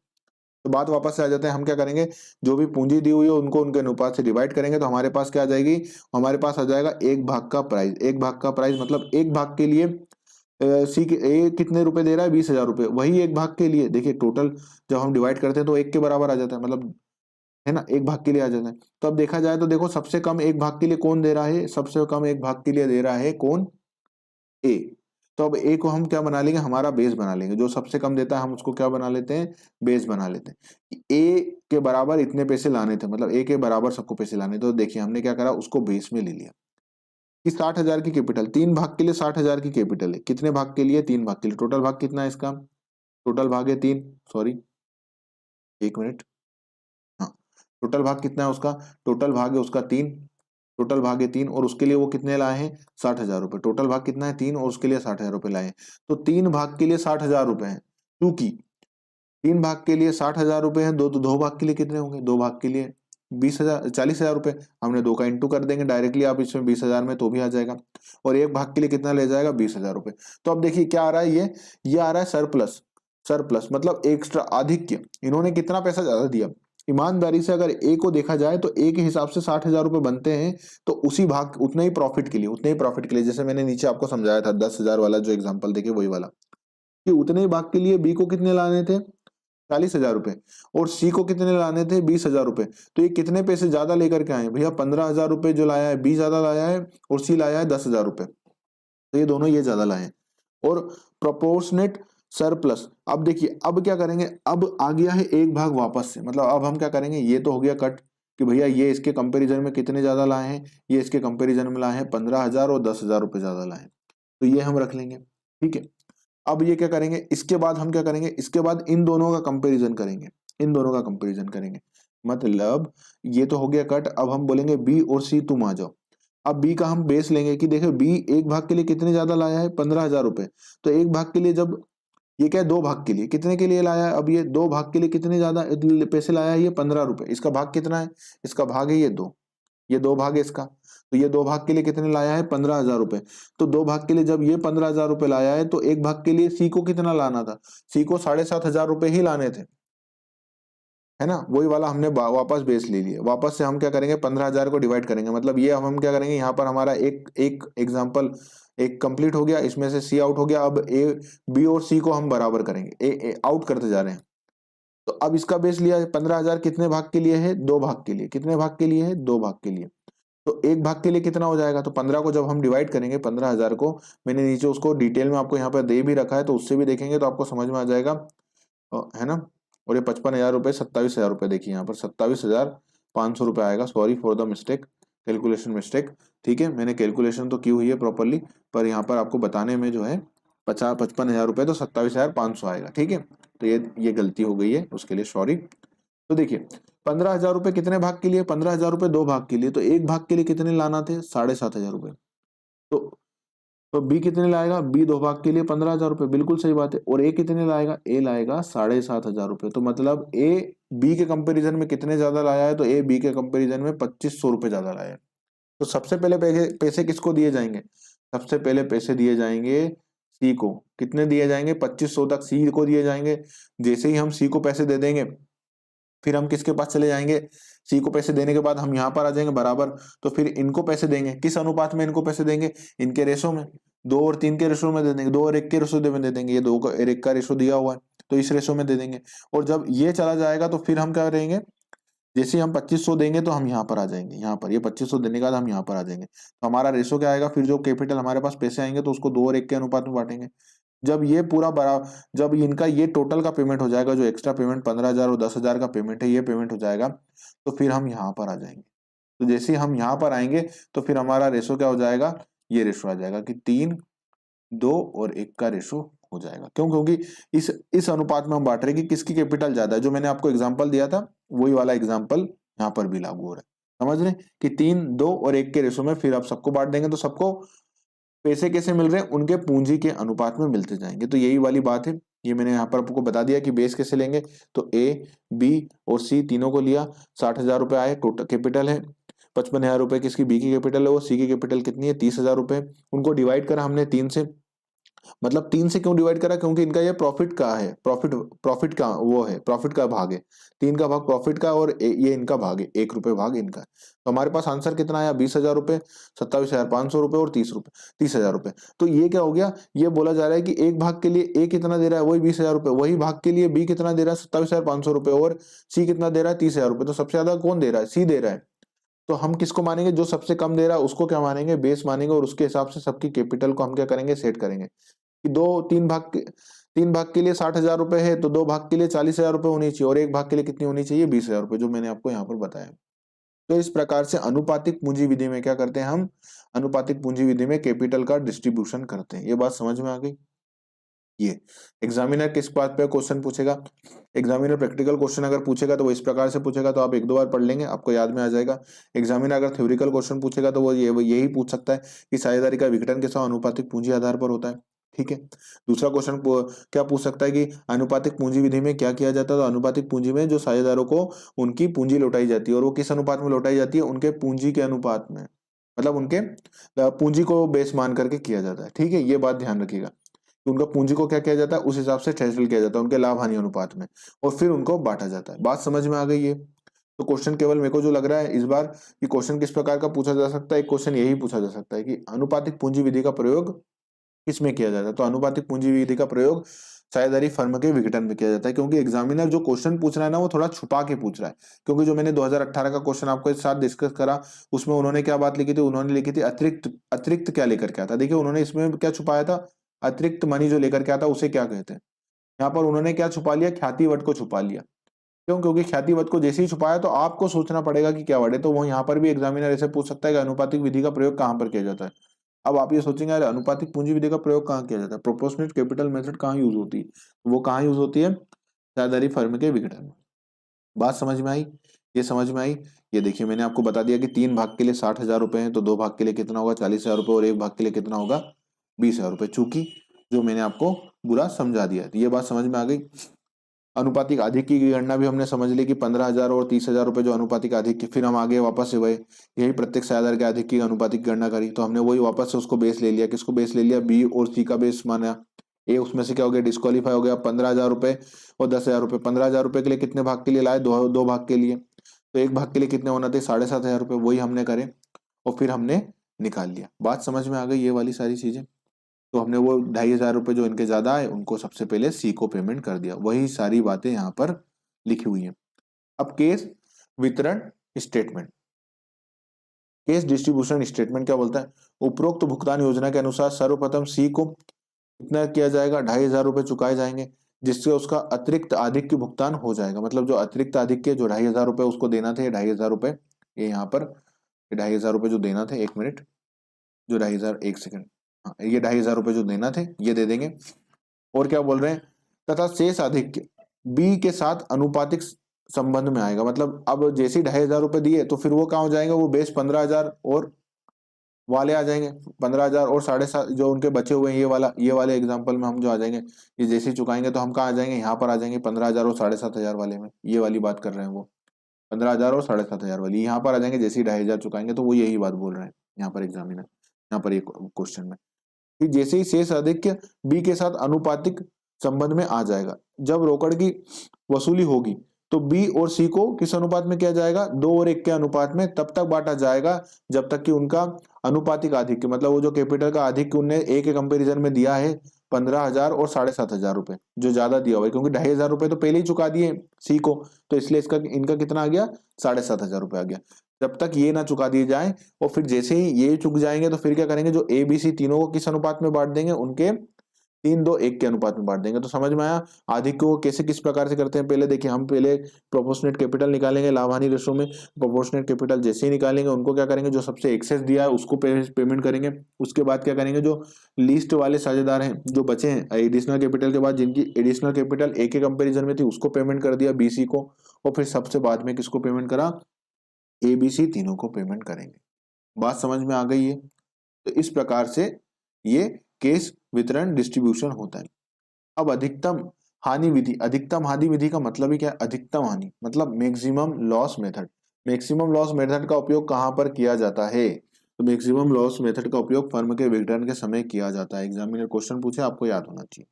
तो बात वापस से आ जाते हैं, हम क्या करेंगे, जो भी पूंजी दी हुई है उनको उनके अनुपात से डिवाइड करेंगे, तो हमारे पास क्या आ जाएगी, हमारे पास आ जाएगा एक भाग का प्राइस। एक भाग का प्राइस मतलब एक भाग के लिए सी के ए कितने रुपए दे रहा है, 20,000 रुपए। वही एक भाग के लिए देखिए टोटल जब हम डिवाइड करते हैं तो एक के बराबर आ जाता है, मतलब है ना, एक भाग के लिए आ जाता है। तो अब देखा जाए तो देखो सबसे कम एक भाग के लिए कौन दे रहा है, सबसे कम एक भाग के लिए दे रहा है कौन, ए। तो अब ए को हम क्या बना लेंगे, हमारा बेस बना लेंगे। जो सबसे कम देता है हम उसको क्या बना लेते हैं, बेस बना लेते हैं। ए के बराबर इतने पैसे लाने थे, मतलब ए के बराबर सबको पैसे लाने थे। तो देखिए हमने क्या करा, उसको बेस में ले लिया कि 60,000 की कैपिटल, 3 भाग के लिए 60,000 की कैपिटल है। कितने भाग के लिए, 3 भाग के लिए। टोटल भाग कितना है इसका, टोटल भाग है 3, सॉरी 1 मिनट, हाँ, टोटल भाग कितना है उसका, टोटल भाग है उसका 3, टोटल भाग है 3, और उसके लिए वो कितने लाए हैं, 60,000 रुपए। टोटल भाग कितना है 3, और उसके लिए 60,000 रुपए लाए हैं। तो 3 भाग के लिए 60,000 रुपए हैं, क्योंकि 3 भाग के लिए 60,000 रुपए हैं, दो तो 2 भाग के लिए कितने होंगे, 2 भाग के लिए 20,000, 40,000 रुपए। हमने 2 का इंटू कर देंगे डायरेक्टली, आप इसमें 20,000 में तो भी आ जाएगा। और एक भाग के लिए कितना ले जाएगा, 20,000 रुपए। तो अब देखिए क्या आ रहा है, ये आ रहा है सरप्लस। सरप्लस मतलब एक्स्ट्रा, आधिक्य। इन्होंने कितना पैसा ज्यादा दिया। ईमानदारी से अगर ए को देखा जाए तो ए के हिसाब से 60,000 रुपए बनते हैं, तो उसी भाग उतने ही प्रॉफिट के लिए, उतने ही प्रॉफिट के लिए, जैसे मैंने नीचे आपको समझाया था 10,000 वाला जो एग्जांपल देखे वही वाला, कि उतने ही भाग के लिए बी को कितने लाने थे, 40,000 रुपए, और सी को कितने लाने थे, 20,000 रुपए। तो ये कितने पैसे ज्यादा लेकर के आए भैया, 15,000 रुपए जो लाया है बी ज्यादा लाया है, और सी लाया है 10,000 रुपए। तो ये दोनों ये ज्यादा लाए हैं। और प्रोपोर्शनेट सरप्लस, अब देखिए अब क्या करेंगे, अब आ गया है एक भाग वापस से, मतलब अब हम क्या करेंगे, ये तो हो गया कट कि भैया ये इसके कंपैरिजन में कितने ज्यादा लाए हैं, ये इसके कंपैरिजन में लाए हैं 15,000 और 10,000 रुपए ज्यादा लाए हैं। तो ये हम रख लेंगे, ठीक है। अब ये क्या करेंगे, इसके बाद हम क्या करेंगे, इसके बाद इन दोनों का कंपैरिजन करेंगे, इन दोनों का कंपैरिजन करेंगे। मतलब ये तो हो गया कट, अब हम बोलेंगे बी और सी तुम आ जाओ। अब बी का हम बेस लेंगे कि देखो बी एक भाग के लिए कितने ज्यादा लाया है, 15,000 रुपए। तो एक भाग के लिए जब, ये क्या है, 2 भाग के लिए कितने के लिए लाया है, अब ये 2 भाग के लिए कितने ज्यादा पैसे लाया है, ये 15 रुपए। इसका भाग कितना है, इसका भाग है ये 2, ये 2 भाग है इसका। तो ये 2 भाग के लिए कितने लाया है, 15,000 रुपए। तो 2 भाग के लिए जब ये 15,000 रुपए लाया है, तो एक भाग के लिए सी को कितना लाना था, सी को 7,500 रुपए ही लाने थे, है ना। वही वाला हमने वापस बेस ले लिया। वापस से हम क्या करेंगे, 15,000 को डिवाइड करेंगे। मतलब ये हम क्या करेंगे, यहाँ पर हमारा एक एक एग्जाम्पल एक कंप्लीट हो गया, इसमें से सी आउट हो गया। अब ए बी और सी को हम बराबर करेंगे, ए आउट करते जा रहे हैं। तो अब इसका बेस लिया 15,000 कितने भाग के लिए है, 2 भाग के लिए। कितने भाग के लिए है, 2 भाग के लिए। तो एक भाग के लिए कितना हो जाएगा, तो 15 को जब हम डिवाइड करेंगे, 15,000 को, मैंने नीचे उसको डिटेल में आपको यहाँ पर दे भी रखा है, तो उससे भी देखेंगे तो आपको समझ में आ जाएगा, है ना। और ये 55,000 रुपए, 27,000 रुपए, देखिए यहाँ पर 27,500 रुपए आएगा। Sorry for the mistake, calculation mistake. ठीक है, मैंने कैलकुलेशन तो की हुई है प्रॉपरली, पर यहाँ पर आपको बताने में जो है 55,000 रुपए, तो 27,500 आएगा। ठीक है, तो ये गलती हो गई है, उसके लिए सॉरी। तो देखिए 15,000 रुपए कितने भाग के लिए, 15,000 रुपए 2 भाग के लिए। तो एक भाग के लिए कितने लाना थे, 7,500 रुपए। तो तो बी कितने लाएगा, बी 2 भाग के लिए 15,000 रुपए, बिल्कुल सही बात है। और ए कितने लाएगा, ए लाएगा 7,500 रुपए। तो मतलब ए बी के कंपैरिजन में कितने ज्यादा लाया है, तो ए बी के कंपैरिजन में 2,500 रुपए ज्यादा लाया है। तो सबसे पहले पैसे पैसे किसको दिए जाएंगे, सबसे पहले पैसे दिए जाएंगे सी को। कितने दिए जाएंगे, 2,500 तक सी को दिए जाएंगे। जैसे ही हम सी को पैसे दे देंगे, फिर हम किसके पास चले जाएंगे, सी को पैसे देने के बाद हम यहाँ पर आ जाएंगे बराबर। तो फिर इनको पैसे देंगे, किस अनुपात में इनको पैसे देंगे, इनके रेशो में, 2 और 3 के रेशो में दे देंगे, 2 और 1 के रेशो में दे देंगे। ये 2 का 1 का रेशो दिया हुआ है, तो इस रेशो में दे देंगे। और जब ये चला जाएगा तो फिर हम क्या करेंगे, जैसे ही हम 2,500 देंगे तो हम यहाँ पर आ जाएंगे, यहाँ पर ये 2,500 देने के बाद हम यहाँ पर आ जाएंगे। तो हमारा रेशो क्या आएगा, फिर जो कैपिटल हमारे पास पैसे आएंगे तो उसको 2 और 1 के अनुपात में बांटेंगे। जब ये पूरा बड़ा, जब इनका ये टोटल का पेमेंट हो जाएगा, जो एक्स्ट्रा पेमेंट 15,000 और 10,000 का पेमेंट है, ये पेमेंट हो जाएगा, तो फिर हम यहाँ पर आ जाएंगे। तो जैसे ही हम यहाँ पर आएंगे तो फिर हमारा रेशो क्या हो जाएगा, ये रेशो आ जाएगा कि 3 2 और 1 का रेशो हो जाएगा। क्यों? क्योंकि इस अनुपात में हम बांट रहे हैं कि किसकी कैपिटल ज्यादा है। जो मैंने आपको एग्जांपल दिया था वही वाला एग्जांपल यहाँ पर भी लागू हो रहा है। समझ रहे हैं कि 3, 2 और 1 के रेशो में फिर आप सबको बांट देंगे तो सबको पैसे कैसे मिल रहे हैं? उनके पूंजी के अनुपात में मिलते जाएंगे। तो यही वाली बात है। ये मैंने यहाँ पर आपको बता दिया कि बेस कैसे लेंगे। तो ए, बी और सी तीनों को लिया, 60,000 रुपए आए, टोटल कैपिटल है 55,000 रुपए किसकी? बी की कैपिटल है, वो सी की कैपिटल कितनी है? 30,000 रुपए। उनको डिवाइड करा हमने 3 से। मतलब 3 से क्यों डिवाइड करा? क्योंकि इनका ये प्रॉफिट का है, प्रॉफिट का वो है, प्रॉफिट का भाग है। 3 का भाग प्रॉफिट का और ये इनका भाग है, 1 रुपए भाग इनका। तो हमारे पास आंसर कितना आया? 20,000 रुपए, 27,500 रुपए और 30,000 रुपए। तो ये क्या हो गया? ये बोला जा रहा है कि एक भाग के लिए ए कितना दे रहा है? वही 20,000 रुपए। वही भाग के लिए बी कितना दे रहा है? 27,500 रुपए। और सी कितना दे रहा है? 30,000 रुपए। तो सबसे ज्यादा कौन दे रहा है? सी दे रहा है। तो हम किसको मानेंगे? जो सबसे कम दे रहा है उसको क्या मानेंगे? बेस मानेंगे। और उसके हिसाब से सबकी कैपिटल को हम क्या करेंगे? सेट करेंगे कि तीन भाग के लिए 60,000 रुपए है तो 2 भाग के लिए 40,000 रुपए होनी चाहिए और 1 भाग के लिए कितनी होनी चाहिए? 20,000 रुपए, जो मैंने आपको यहाँ पर बताया। तो इस प्रकार से अनुपातिक पूंजी विधि में क्या करते हैं हम? अनुपातिक पूंजी विधि में कैपिटल का डिस्ट्रीब्यूशन करते हैं। ये बात समझ में आ गई? ये एग्जामिनर किस बात पे क्वेश्चन पूछेगा? एग्जामिनर प्रैक्टिकल क्वेश्चन अगर पूछेगा तो वो इस प्रकार से पूछेगा, तो आप 1-2 बार पढ़ लेंगे, आपको याद में आ जाएगा। एग्जामिनर अगर थ्योरेटिकल क्वेश्चन पूछेगा तो वो यही पूछ सकता है कि साझेदारी का विघटन के साथ अनुपातिक पूंजी आधार पर होता है। ठीक है। दूसरा क्वेश्चन क्या पूछ सकता है कि अनुपातिक पूंजी विधि में क्या किया जाता है? तो अनुपातिक पूंजी में जो साझेदारों को उनकी पूंजी लौटाई जाती है, और वो किस अनुपात में लौटाई जाती है? उनके पूंजी के अनुपात में, मतलब उनके पूंजी को बेस मान करके किया जाता है। ठीक है, ये बात ध्यान रखिएगा। तो उनका पूंजी को क्या किया जाता है? उस हिसाब से थ्रेशोल्ड किया जाता है उनके लाभ हानि अनुपात में, और फिर उनको बांटा जाता है। बात समझ में आ गई है? तो क्वेश्चन केवल मेरे को जो लग रहा है इस बार कि क्वेश्चन किस प्रकार का पूछा जा सकता है, एक क्वेश्चन यही पूछा जा सकता है कि अनुपातिक पूंजी विधि का प्रयोग किसमें किया जाता है? तो अनुपातिक पूंजी विधि का प्रयोग साझेदारी फर्म के विघटन में किया जाता है। क्योंकि एग्जामिनर जो क्वेश्चन पूछ रहा है ना, वो थोड़ा छुपा के पूछ रहा है। क्योंकि जो मैंने 2018 का क्वेश्चन आपको इस साथ डिस्कस करा, उसमें उन्होंने क्या बात लिखी थी? उन्होंने लिखी थी अतिरिक्त, अतिरिक्त क्या लेकर के आता? देखिए उन्होंने इसमें क्या छुपाया था? अतिरिक्त मनी जो लेकर के आता उसे क्या कहते हैं? यहाँ पर उन्होंने क्या छुपा लिया? ख्यातिवट को छुपा लिया। क्यों? क्योंकि ख्यातिवत को जैसे ही छुपाया तो आपको सोचना पड़ेगा कि क्या वर्ड है। तो वो यहाँ पर भी एग्जामिनर ऐसे पूछ सकता है कि अनुपातिक विधि का प्रयोग कहाँ पर किया जाता है। अब आप ये सोचेंगे यार अनुपातिक पूंजी विधि का प्रयोग कहाँ किया जाता है? प्रोपोर्शनेट कैपिटल मेथड कहाँ यूज होती है? वो कहाँ यूज होती है? साझेदारी फर्म के विघटन में। बात समझ में आई? ये समझ में आई? ये देखिए मैंने आपको बता दिया कि 3 भाग के लिए 60,000 रुपए है, तो 2 भाग के लिए कितना होगा? 40,000 रुपए, और 1 भाग के लिए कितना होगा? 20,000 रुपए। चूंकि जो मैंने आपको पूरा समझा दिया, तो ये बात समझ में आ गई। अनुपातिक आधिक्य की गणना भी हमने समझ ली कि 15,000 और 30,000 रुपए जो अनुपातिक आधिक्य। फिर हम आगे वापस से वही यही प्रत्येक साझेदार के आधिक्य की अनुपातिक गणना करी, तो हमने वही वापस से उसको बेस ले लिया। किसको बेस ले लिया? बी और सी का बेस माना। ए उसमें से क्या हो गया? डिस्क्वालीफाई हो गया। 15,000 रुपए और 10,000 रुपए। 15,000 रुपए के लिए कितने भाग के लिए लाए? दो भाग के लिए। तो एक भाग के लिए कितने होना थे? 7,500 रुपए। वही हमने करे और फिर हमने निकाल लिया। बात समझ में आ गई ये वाली सारी चीजें? तो हमने वो 2,500 रुपए जो इनके ज्यादा आए उनको सबसे पहले सी को पेमेंट कर दिया। वही सारी बातें यहाँ पर लिखी हुई हैं। अब केस वितरण स्टेटमेंट, केस डिस्ट्रीब्यूशन स्टेटमेंट क्या बोलता है? उपरोक्त भुगतान योजना के अनुसार सर्वप्रथम सी को कितना किया जाएगा? 2,500 रुपए चुकाए जाएंगे, जिससे उसका अतिरिक्त आधिक्य भुगतान हो जाएगा। मतलब जो अतिरिक्त आधिक्य जो 2,500 रुपए उसको देना थे, 2,500 रुपए ये यहाँ पर 2,500 रुपए जो देना थे, 1 मिनट, जो 2,500, 1 सेकंड, हाँ ये 2,500 रुपए जो देना थे ये दे देंगे। और क्या बोल रहे हैं? तथा शेष आधिक्य बी के साथ अनुपातिक संबंध में आएगा। मतलब अब जैसे ही 2,500 रुपए दिए तो फिर वो कहाँ हो जाएगा? वो बेस 15,000 और वाले आ जाएंगे। 15,000 और 7,500 जो उनके बचे हुए हैं, ये वाले एग्जाम्पल में हम जो आ जाएंगे, ये जैसे ही चुकाएंगे तो हम कहाँ आ जाएंगे? यहाँ पर आ जाएंगे 15,000 और 7,500 वाले में। ये वाली बात कर रहे हैं वो 15,000 और 7,500 वाली यहाँ पर आ जाएंगे जैसे ही 2,500 चुकाएंगे। तो वो यही बात बोल रहे हैं यहाँ पर एग्जामिनर, यहाँ पर एक क्वेश्चन में, कि जैसे ही शेष आधिक्य बी के साथ अनुपातिक संबंध में आ जाएगा, जब रोकड़ की वसूली होगी तो बी और सी को किस अनुपात में किया जाएगा? 2 और 1 के अनुपात में तब तक बांटा जाएगा जब तक कि उनका अनुपातिक आधिक्य, मतलब वो जो कैपिटल का आधिक्य उनने ए के कंपैरिजन में दिया है 15,000 और 7,500 रुपए जो ज्यादा दिया हुआ है, क्योंकि 2,500 रुपए तो पहले ही चुका दिए सी को, तो इसलिए इसका इनका कितना आ गया? 7,500 रुपए आ गया। जब तक ये ना चुका दिए जाए, और फिर जैसे ही ये चुक जाएंगे तो फिर क्या करेंगे? जो ए बी सी तीनों को किस अनुपात में बांट देंगे? उनके 3-2-1 के अनुपात में बांट देंगे। तो समझ में आया अधिक को कैसे किस प्रकार से करते हैं। पहले देखिए हम पहले प्रोपोर्शनेट कैपिटल निकालेंगे लाभ हानि रेशो में। प्रोपोर्शनेट कैपिटल जैसे ही निकालेंगे उनको क्या करेंगे, जो सबसे एक्सेस दिया है उसको पेमेंट करेंगे। उसके बाद क्या करेंगे, जो लीस्ट वाले साझेदार हैं जो बचे हैं एडिशनल कैपिटल के बाद, जिनकी एडिशनल कैपिटल ए के कंपेरिजन में थी, उसको पेमेंट कर दिया बीसी को, और फिर सबसे बाद में किसको पेमेंट करा, एबीसी तीनों को पेमेंट करेंगे। बात समझ में आ गई है। तो इस प्रकार से ये केस वितरण डिस्ट्रीब्यूशन होता है। अब अधिकतम हानि विधि, अधिकतम हानि विधि का मतलब ही क्या है, अधिकतम हानि मतलब maximum loss method. Maximum loss method का उपयोग कहां पर किया जाता है, तो मैक्सिमम लॉस मेथड का उपयोग फर्म के विघटन के समय किया जाता है। एग्जामिनर क्वेश्चन पूछे आपको याद होना चाहिए,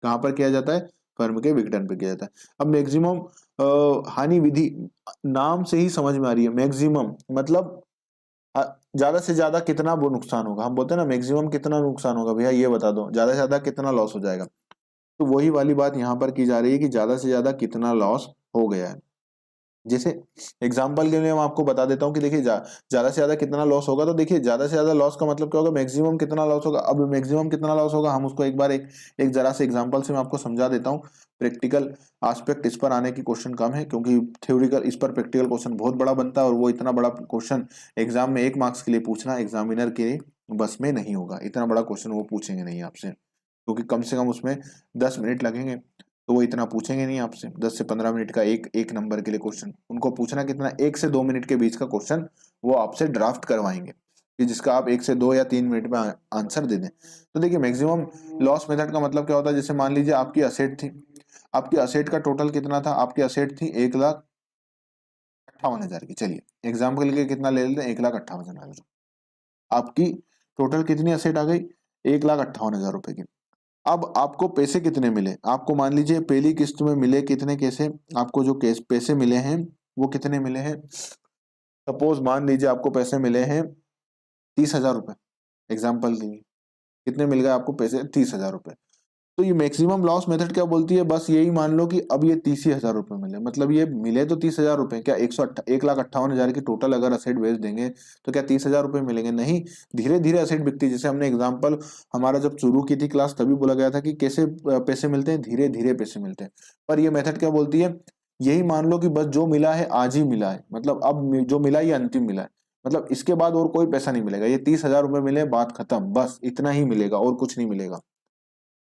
कहां पर किया जाता है, फर्म के विघटन पर किया जाता है। अब मैक्सिमम हानि विधि नाम से ही समझ में आ रही है, मैक्सिमम मतलब ज्यादा से ज्यादा कितना वो नुकसान होगा। हम बोलते हैं ना मैक्सिमम कितना नुकसान होगा, भैया ये बता दो, ज्यादा से ज्यादा कितना लॉस हो जाएगा। तो वही वाली बात यहाँ पर की जा रही है कि ज्यादा से ज्यादा कितना लॉस हो गया है। जैसे एग्जांपल के लिए मैं आपको बता देता हूँ कि देखिए ज्यादा से ज्यादा कितना लॉस होगा, तो देखिए ज्यादा से ज्यादा लॉस का मतलब क्या होगा, मैक्सिमम कितना लॉस होगा। अब मैक्सिमम कितना लॉस होगा हम उसको एक बार एक जरा से एग्जांपल से मैं आपको समझा देता हूँ। प्रैक्टिकल एस्पेक्ट इस पर आने की क्वेश्चन कम है, क्योंकि थ्योरिकल इस पर प्रैक्टिकल क्वेश्चन बहुत बड़ा बनता है, और वो इतना बड़ा क्वेश्चन एग्जाम में 1 मार्क्स के लिए पूछना एग्जामिनर के बस में नहीं होगा। इतना बड़ा क्वेश्चन वो पूछेंगे नहीं आपसे, क्योंकि कम से कम उसमें 10 मिनट लगेंगे, तो वो इतना पूछेंगे नहीं आपसे। 10 से 15 मिनट का एक एक नंबर के लिए क्वेश्चन उनको पूछना कितना, 1 से 2 मिनट के बीच का क्वेश्चन वो आपसे ड्राफ्ट करवाएंगे, कि जिसका आप 1 से 2 या 3 मिनट में आंसर दे दें। तो देखिए मैक्सिमम लॉस मेथड का मतलब क्या होता है, जैसे मान लीजिए आपकी असेट थी, आपकी असेट का टोटल कितना था, आपकी असेट थी 1,58,000 की। चलिए एग्जाम्पल के लिए कितना ले लेते हैं, 1,58,000। आपकी टोटल कितनी असेट आ गई, 1,58,000 रुपए की। अब आपको पैसे कितने मिले, आपको मान लीजिए पहली किस्त में मिले कितने, कैसे आपको जो पैसे मिले हैं वो कितने मिले हैं, सपोज मान लीजिए आपको पैसे मिले हैं 30,000 रुपए। एग्जाम्पल के लिए कितने मिल गए आपको पैसे, 30,000 रुपए। तो ये मैक्सिमम लॉस मेथड क्या बोलती है, बस यही मान लो कि अब ये 30,000 रुपए मिले, मतलब ये मिले तो 30,000 रुपए, क्या 1,58,000 की टोटल अगर असेट बेच देंगे तो क्या 30,000 रुपए मिलेंगे, नहीं। धीरे धीरे असेट बिकती है। जैसे हमने एग्जांपल हमारा जब शुरू की थी क्लास तभी बोला गया था कि कैसे पैसे मिलते हैं, धीरे धीरे पैसे मिलते हैं। पर ये मेथड क्या बोलती है, यही मान लो कि बस जो मिला है आज ही मिला है, मतलब अब जो मिला ये अंतिम मिला है, मतलब इसके बाद और कोई पैसा नहीं मिलेगा। ये 30,000 रुपए मिले, बात खत्म, बस इतना ही मिलेगा और कुछ नहीं मिलेगा।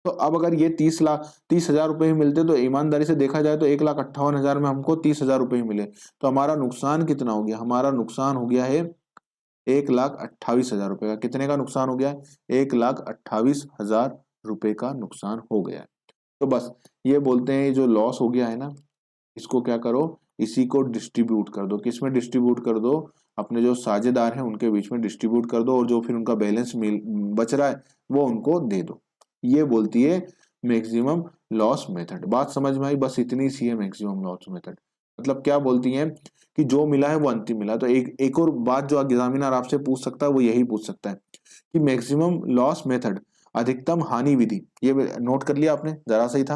तो अब अगर ये 30,000 रुपए ही मिलते तो ईमानदारी से देखा जाए तो 1,58,000 में हमको 30,000 रुपए ही मिले, तो हमारा नुकसान कितना हो गया, हमारा नुकसान हो गया है 1,28,000 रुपए का। कितने का नुकसान हो गया है, 1,28,000 रुपए का नुकसान हो गया है। तो बस ये बोलते हैं जो लॉस हो गया है ना, इसको क्या करो, इसी को डिस्ट्रीब्यूट कर दो। किस में डिस्ट्रीब्यूट कर दो, अपने जो साझेदार हैं उनके बीच में डिस्ट्रीब्यूट कर दो, और जो फिर उनका बैलेंस बच रहा है वो उनको दे दो। ये बोलती है मैक्सिमम लॉस मेथड। बात समझ में आई, बस इतनी सी है मैक्सिमम लॉस मेथड। मतलब क्या बोलती है कि जो मिला है वो अंतिम मिला। तो एक और बात जो एग्जामिनर आपसे पूछ सकता है वो यही पूछ सकता है कि मैक्सिमम लॉस मेथड, अधिकतम हानि विधि, ये नोट कर लिया आपने, जरा सही था।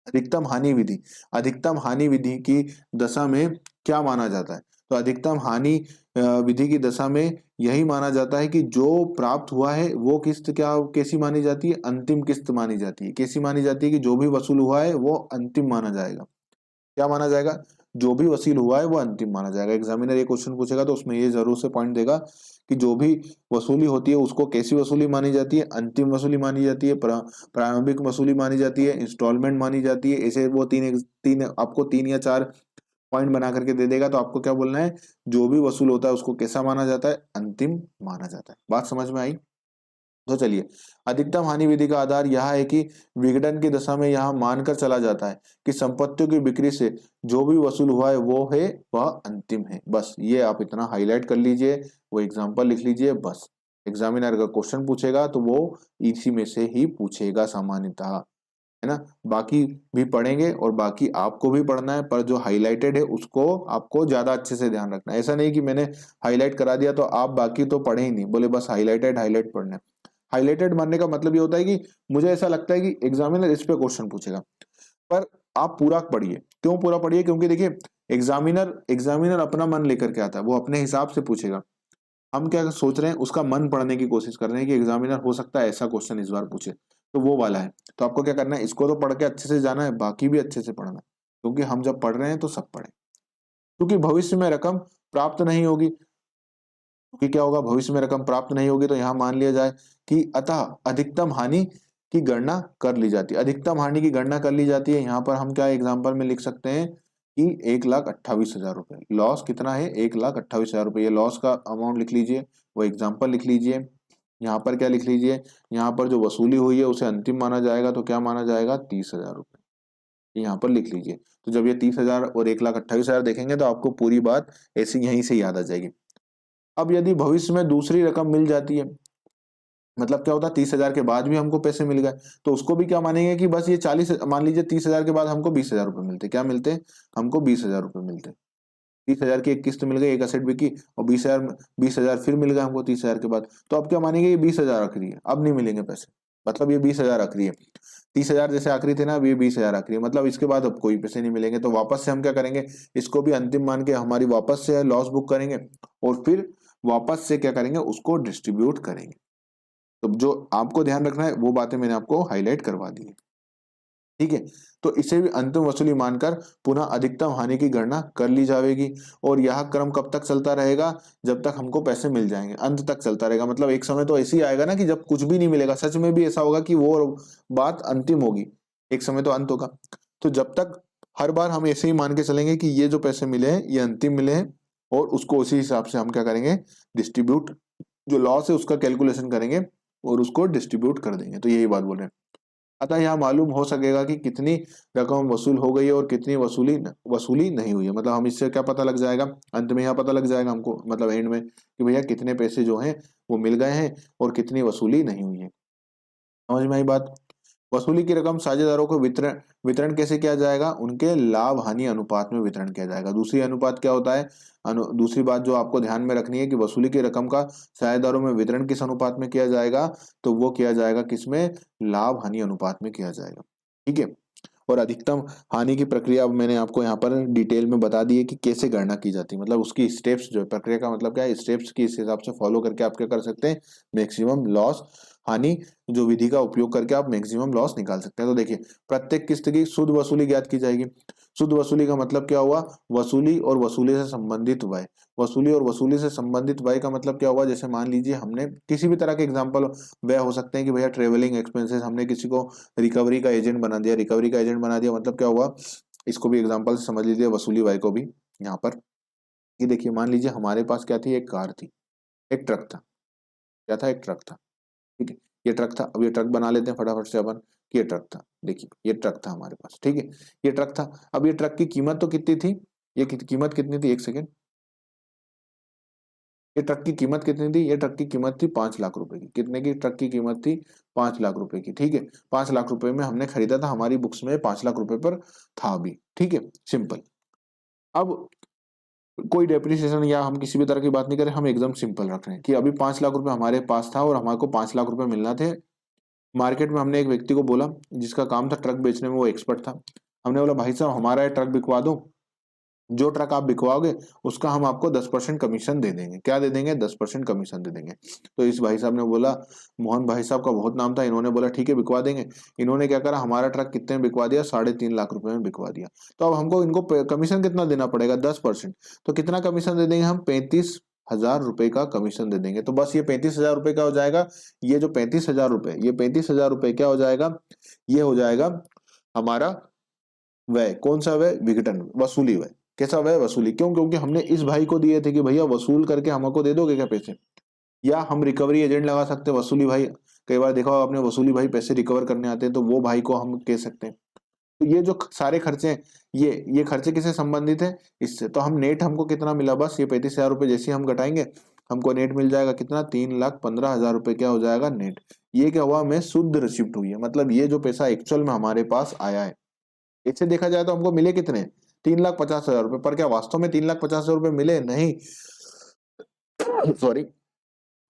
अधिकतम हानि विधि, अधिकतम हानि विधि की दशा में क्या माना जाता है, तो अधिकतम हानि विधि की दशा में यही माना जाता है कि जो प्राप्त हुआ है वो किस्त क्या कैसी मानी जाती है, अंतिम किस्त मानी जाती है। कैसी मानी जाती है कि जो भी वसूल हुआ है वो अंतिम माना जाएगा। क्या माना जाएगा, जो भी वसूल हुआ है वो अंतिम माना जाएगा। एग्जामिनर ये क्वेश्चन पूछेगा तो उसमें ये जरूर से पॉइंट देगा कि जो भी वसूली होती है उसको कैसी वसूली मानी जाती है, अंतिम वसूली मानी जाती है, प्रारंभिक वसूली मानी जाती है, इंस्टॉलमेंट मानी जाती है। ऐसे वो तीन तीन आपको 3 या 4 पॉइंट बना करके दे देगा, तो आपको क्या बोलना है, जो भी वसूल होता है उसको कैसा माना जाता है, अंतिम माना जाता है। बात समझ में आई। तो चलिए, अधिकतम हानि विधि का आधार यह है कि विघटन की दशा में यह मानकर चला जाता है कि संपत्तियों की बिक्री से जो भी वसूल हुआ है वो है वह अंतिम है। बस ये आप इतना हाईलाइट कर लीजिए, वो एग्जांपल लिख लीजिए। बस एग्जामिनर अगर क्वेश्चन पूछेगा तो वो इसी में से ही पूछेगा सामान्यतः, है ना। बाकी भी पढ़ेंगे और बाकी आपको भी पढ़ना है, पर जो हाईलाइटेड है उसको आपको ज्यादा अच्छे से ध्यान रखना है। ऐसा नहीं कि मैंने हाईलाइट करा दिया तो आप बाकी तो पढ़े ही नहीं, बोले बस हाईलाइटेड हाईलाइट पढ़ना है। हाईलाइटेड मानने का मतलब ये होता है कि मुझे ऐसा लगता है कि एग्जामिनर इस पे क्वेश्चन पूछेगा, पर आप पूरा पढ़िए। क्यों पूरा पढ़िए, क्योंकि देखिए एग्जामिनर एग्जामिनर अपना मन लेकर के आता है, वो अपने हिसाब से पूछेगा। हम क्या सोच रहे हैं, उसका मन पढ़ने की कोशिश कर रहे हैं कि एग्जामिनर हो सकता है ऐसा क्वेश्चन इस बार पूछे। तो वो वाला है। तो आपको क्या करना है, इसको तो पढ़ के अच्छे से जाना है, बाकी भी अच्छे से पढ़ना है, क्योंकि हम जब पढ़ रहे हैं तो सब पढ़े। क्योंकि भविष्य में रकम प्राप्त नहीं होगी, क्योंकि क्या होगा, भविष्य में रकम प्राप्त नहीं होगी, तो यहाँ मान लिया जाए कि अतः अधिकतम हानि की गणना कर ली जाती है। अधिकतम हानि की गणना कर ली जाती है, यहाँ पर हम क्या एग्जाम्पल में लिख सकते हैं कि 1,28,000 रुपए लॉस कितना है, 1,28,000 रुपए, ये लॉस का अमाउंट लिख लीजिए, वो एग्जाम्पल लिख लीजिए। यहाँ पर क्या लिख लीजिए, यहाँ पर जो वसूली हुई है उसे अंतिम माना जाएगा, तो क्या माना जाएगा, 30,000 रुपए, यहाँ पर लिख लीजिए। तो जब ये 30,000 और 1,28,000 देखेंगे तो आपको पूरी बात ऐसी यहीं से याद आ जाएगी। अब यदि भविष्य में दूसरी रकम मिल जाती है, मतलब क्या होता है, 30,000 के बाद भी हमको पैसे मिल गए, तो उसको भी क्या मानेंगे कि बस ये 40, मान लीजिए 30,000 के बाद हमको 20,000 रुपए मिलते, क्या मिलते, हमको 20,000 रुपए मिलते। 30,000 की एक किस्त मिल गई, एक असेट बिकी, और 20,000 फिर मिल गए हमको 30,000 के बाद, तो अब क्या मानेंगे, ये 20,000 आखिरी है, अब नहीं मिलेंगे पैसे, मतलब ये 20,000 आखिरी है। 30,000 जैसे आखिरी थे ना, अब ये 20,000 आखिरी है, मतलब इसके बाद अब कोई पैसे नहीं मिलेंगे। तो वापस से हम क्या करेंगे, इसको भी अंतिम मान के हमारी वापस से लॉस बुक करेंगे, और फिर वापस से क्या करेंगे, उसको डिस्ट्रीब्यूट करेंगे। तो जो आपको ध्यान रखना है वो बातें मैंने आपको हाईलाइट करवा दी है, ठीक है। तो इसे भी अंतिम वसूली मानकर पुनः अधिकतम हानि की गणना कर ली जाएगी, और यह क्रम कब तक चलता रहेगा, जब तक हमको पैसे मिल जाएंगे, अंत तक चलता रहेगा। मतलब एक समय तो ऐसे ही आएगा ना कि जब कुछ भी नहीं मिलेगा, सच में भी ऐसा होगा कि वो बात अंतिम होगी, एक समय तो अंत होगा। तो जब तक हर बार हम ऐसे ही मान के चलेंगे कि ये जो पैसे मिले हैं ये अंतिम मिले हैं, और उसको उसी हिसाब से हम क्या करेंगे, डिस्ट्रीब्यूट, जो लॉस है उसका कैलकुलेशन करेंगे और उसको डिस्ट्रीब्यूट कर देंगे। तो यही बात बोल रहे हैं। अतः यह मालूम हो सकेगा कि कितनी रकम वसूल हो गई है और कितनी वसूली नहीं हुई है। मतलब हम इससे क्या पता लग जाएगा, अंत में यह पता लग जाएगा हमको, मतलब एंड में, कि भैया कितने पैसे जो हैं वो मिल गए हैं और कितनी वसूली नहीं हुई है। समझ में आई बात। वसूली की रकम साझेदारों को वितरण वितरण कैसे किया जाएगा, उनके लाभ हानि अनुपात में वितरण किया जाएगा। दूसरी अनुपात क्या होता है, दूसरी बात जो आपको ध्यान में रखनी है कि वसूली की रकम का साझेदारों में वितरण किस अनुपात में किया जाएगा, तो वो किया जाएगा किसमें, लाभ हानि अनुपात में किया जाएगा, ठीक है। और अधिकतम हानि की प्रक्रिया अब मैंने आपको यहाँ पर डिटेल में बता दी है कि कैसे गणना की जाती है, मतलब उसकी स्टेप्स, जो है प्रक्रिया का मतलब क्या है, स्टेप्स की इस हिसाब से फॉलो करके आप क्या कर सकते हैं, मैक्सिमम लॉस, हानि, जो विधि का उपयोग करके आप मैक्सिमम लॉस निकाल सकते हैं। तो देखिए, प्रत्येक किस्त की शुद्ध वसूली ज्ञात की जाएगी। शुद्ध वसूली का मतलब क्या हुआ, वसूली और वसूली से संबंधित व्यय। वसूली और वसूली से संबंधित व्यय का मतलब क्या हुआ, जैसे मान लीजिए हमने किसी भी तरह के एग्जाम्पल व्यय हो सकते हैं कि भैया ट्रेवलिंग एक्सपेंसेस, हमने किसी को रिकवरी का एजेंट बना दिया, रिकवरी का एजेंट बना दिया, मतलब क्या हुआ, इसको भी एग्जाम्पल से समझ लीजिए, वसूली व्यय को भी यहाँ पर। ये देखिए, मान लीजिए हमारे पास क्या थी, एक कार थी, एक ट्रक था, क्या था, एक ट्रक था, ठीक है। ये ट्रक था, अब ये ट्रक बना लेते हैं फटाफट से अपन, कि ये ट्रक था, देखिए ये ट्रक था हमारे पास, ठीक है। ये ट्रक था, अब ये ट्रक की कीमत तो कितनी थी, ये कीमत कितनी थी, एक सेकेंड, ये ट्रक की कीमत कितनी थी, ये ट्रक की कीमत थी 5 लाख रुपए की। कितने की ट्रक की कीमत थी, 5 लाख रुपए की, ठीक है। 5 लाख रुपए में हमने खरीदा था, हमारी बुक्स में 5 लाख रुपए पर था अभी, ठीक है, सिंपल। अब कोई डेप्रिसिएशन या हम किसी भी तरह की बात नहीं करें, हम एकदम सिंपल रख रहे हैं कि अभी 5 लाख रुपए हमारे पास था और हमारे को 5 लाख रुपए मिलना थे। मार्केट में हमने एक व्यक्ति को बोला, जिसका काम था ट्रक बेचने में, वो एक्सपर्ट था। हमने बोला, भाई साहब हमारा ये ट्रक बिकवा दो, जो ट्रक आप बिकवाओगे उसका हम आपको 10% कमीशन दे देंगे। क्या दे देंगे, 10% कमीशन दे देंगे। तो इस भाई साहब ने बोला, मोहन भाई साहब का बहुत नाम था, इन्होंने बोला ठीक है बिकवा देंगे। इन्होंने क्या करा, हमारा ट्रक कितने में बिकवा दिया, 3.5 लाख रुपए में बिकवा दिया। तो अब हमको इनको कमीशन कितना देना पड़ेगा, 10%। तो कितना कमीशन दे देंगे हम, 35,000 रुपए का कमीशन दे देंगे। तो बस ये 35,000 रुपए क्या हो जाएगा, ये जो 35,000 रुपए, ये 35,000 रुपए क्या हो जाएगा, ये हो जाएगा हमारा व्यय। कौन सा व्यय, विघटन, वसूली व्यय। कैसा व्यय, वसूली। क्यों, क्योंकि हमने इस भाई को दिए थे कि भैया वसूल करके हमको दे दोगे क्या पैसे, या हम रिकवरी एजेंट लगा सकते हैं, वसूली भाई। कई बार देखा होगा आपने, वसूली भाई पैसे रिकवर करने आते हैं, तो वो भाई को हम कह सकते हैं। तो ये जो सारे खर्चे हैं, ये खर्चे किससे संबंधित है, इससे। तो हम नेट हमको कितना मिला, बस ये 35,000 रुपए जैसे हम घटाएंगे, हमको नेट मिल जाएगा कितना, 3,15,000 रुपए क्या हो जाएगा, नेट। ये क्या हुआ, हमें शुद्ध रिसिप्ट हुई है, मतलब ये जो पैसा एक्चुअल में हमारे पास आया है। इससे देखा जाए तो हमको मिले कितने, 3,50,000 रुपए। पर क्या वास्तव में 3,50,000 रुपए मिले, नहीं, सॉरी।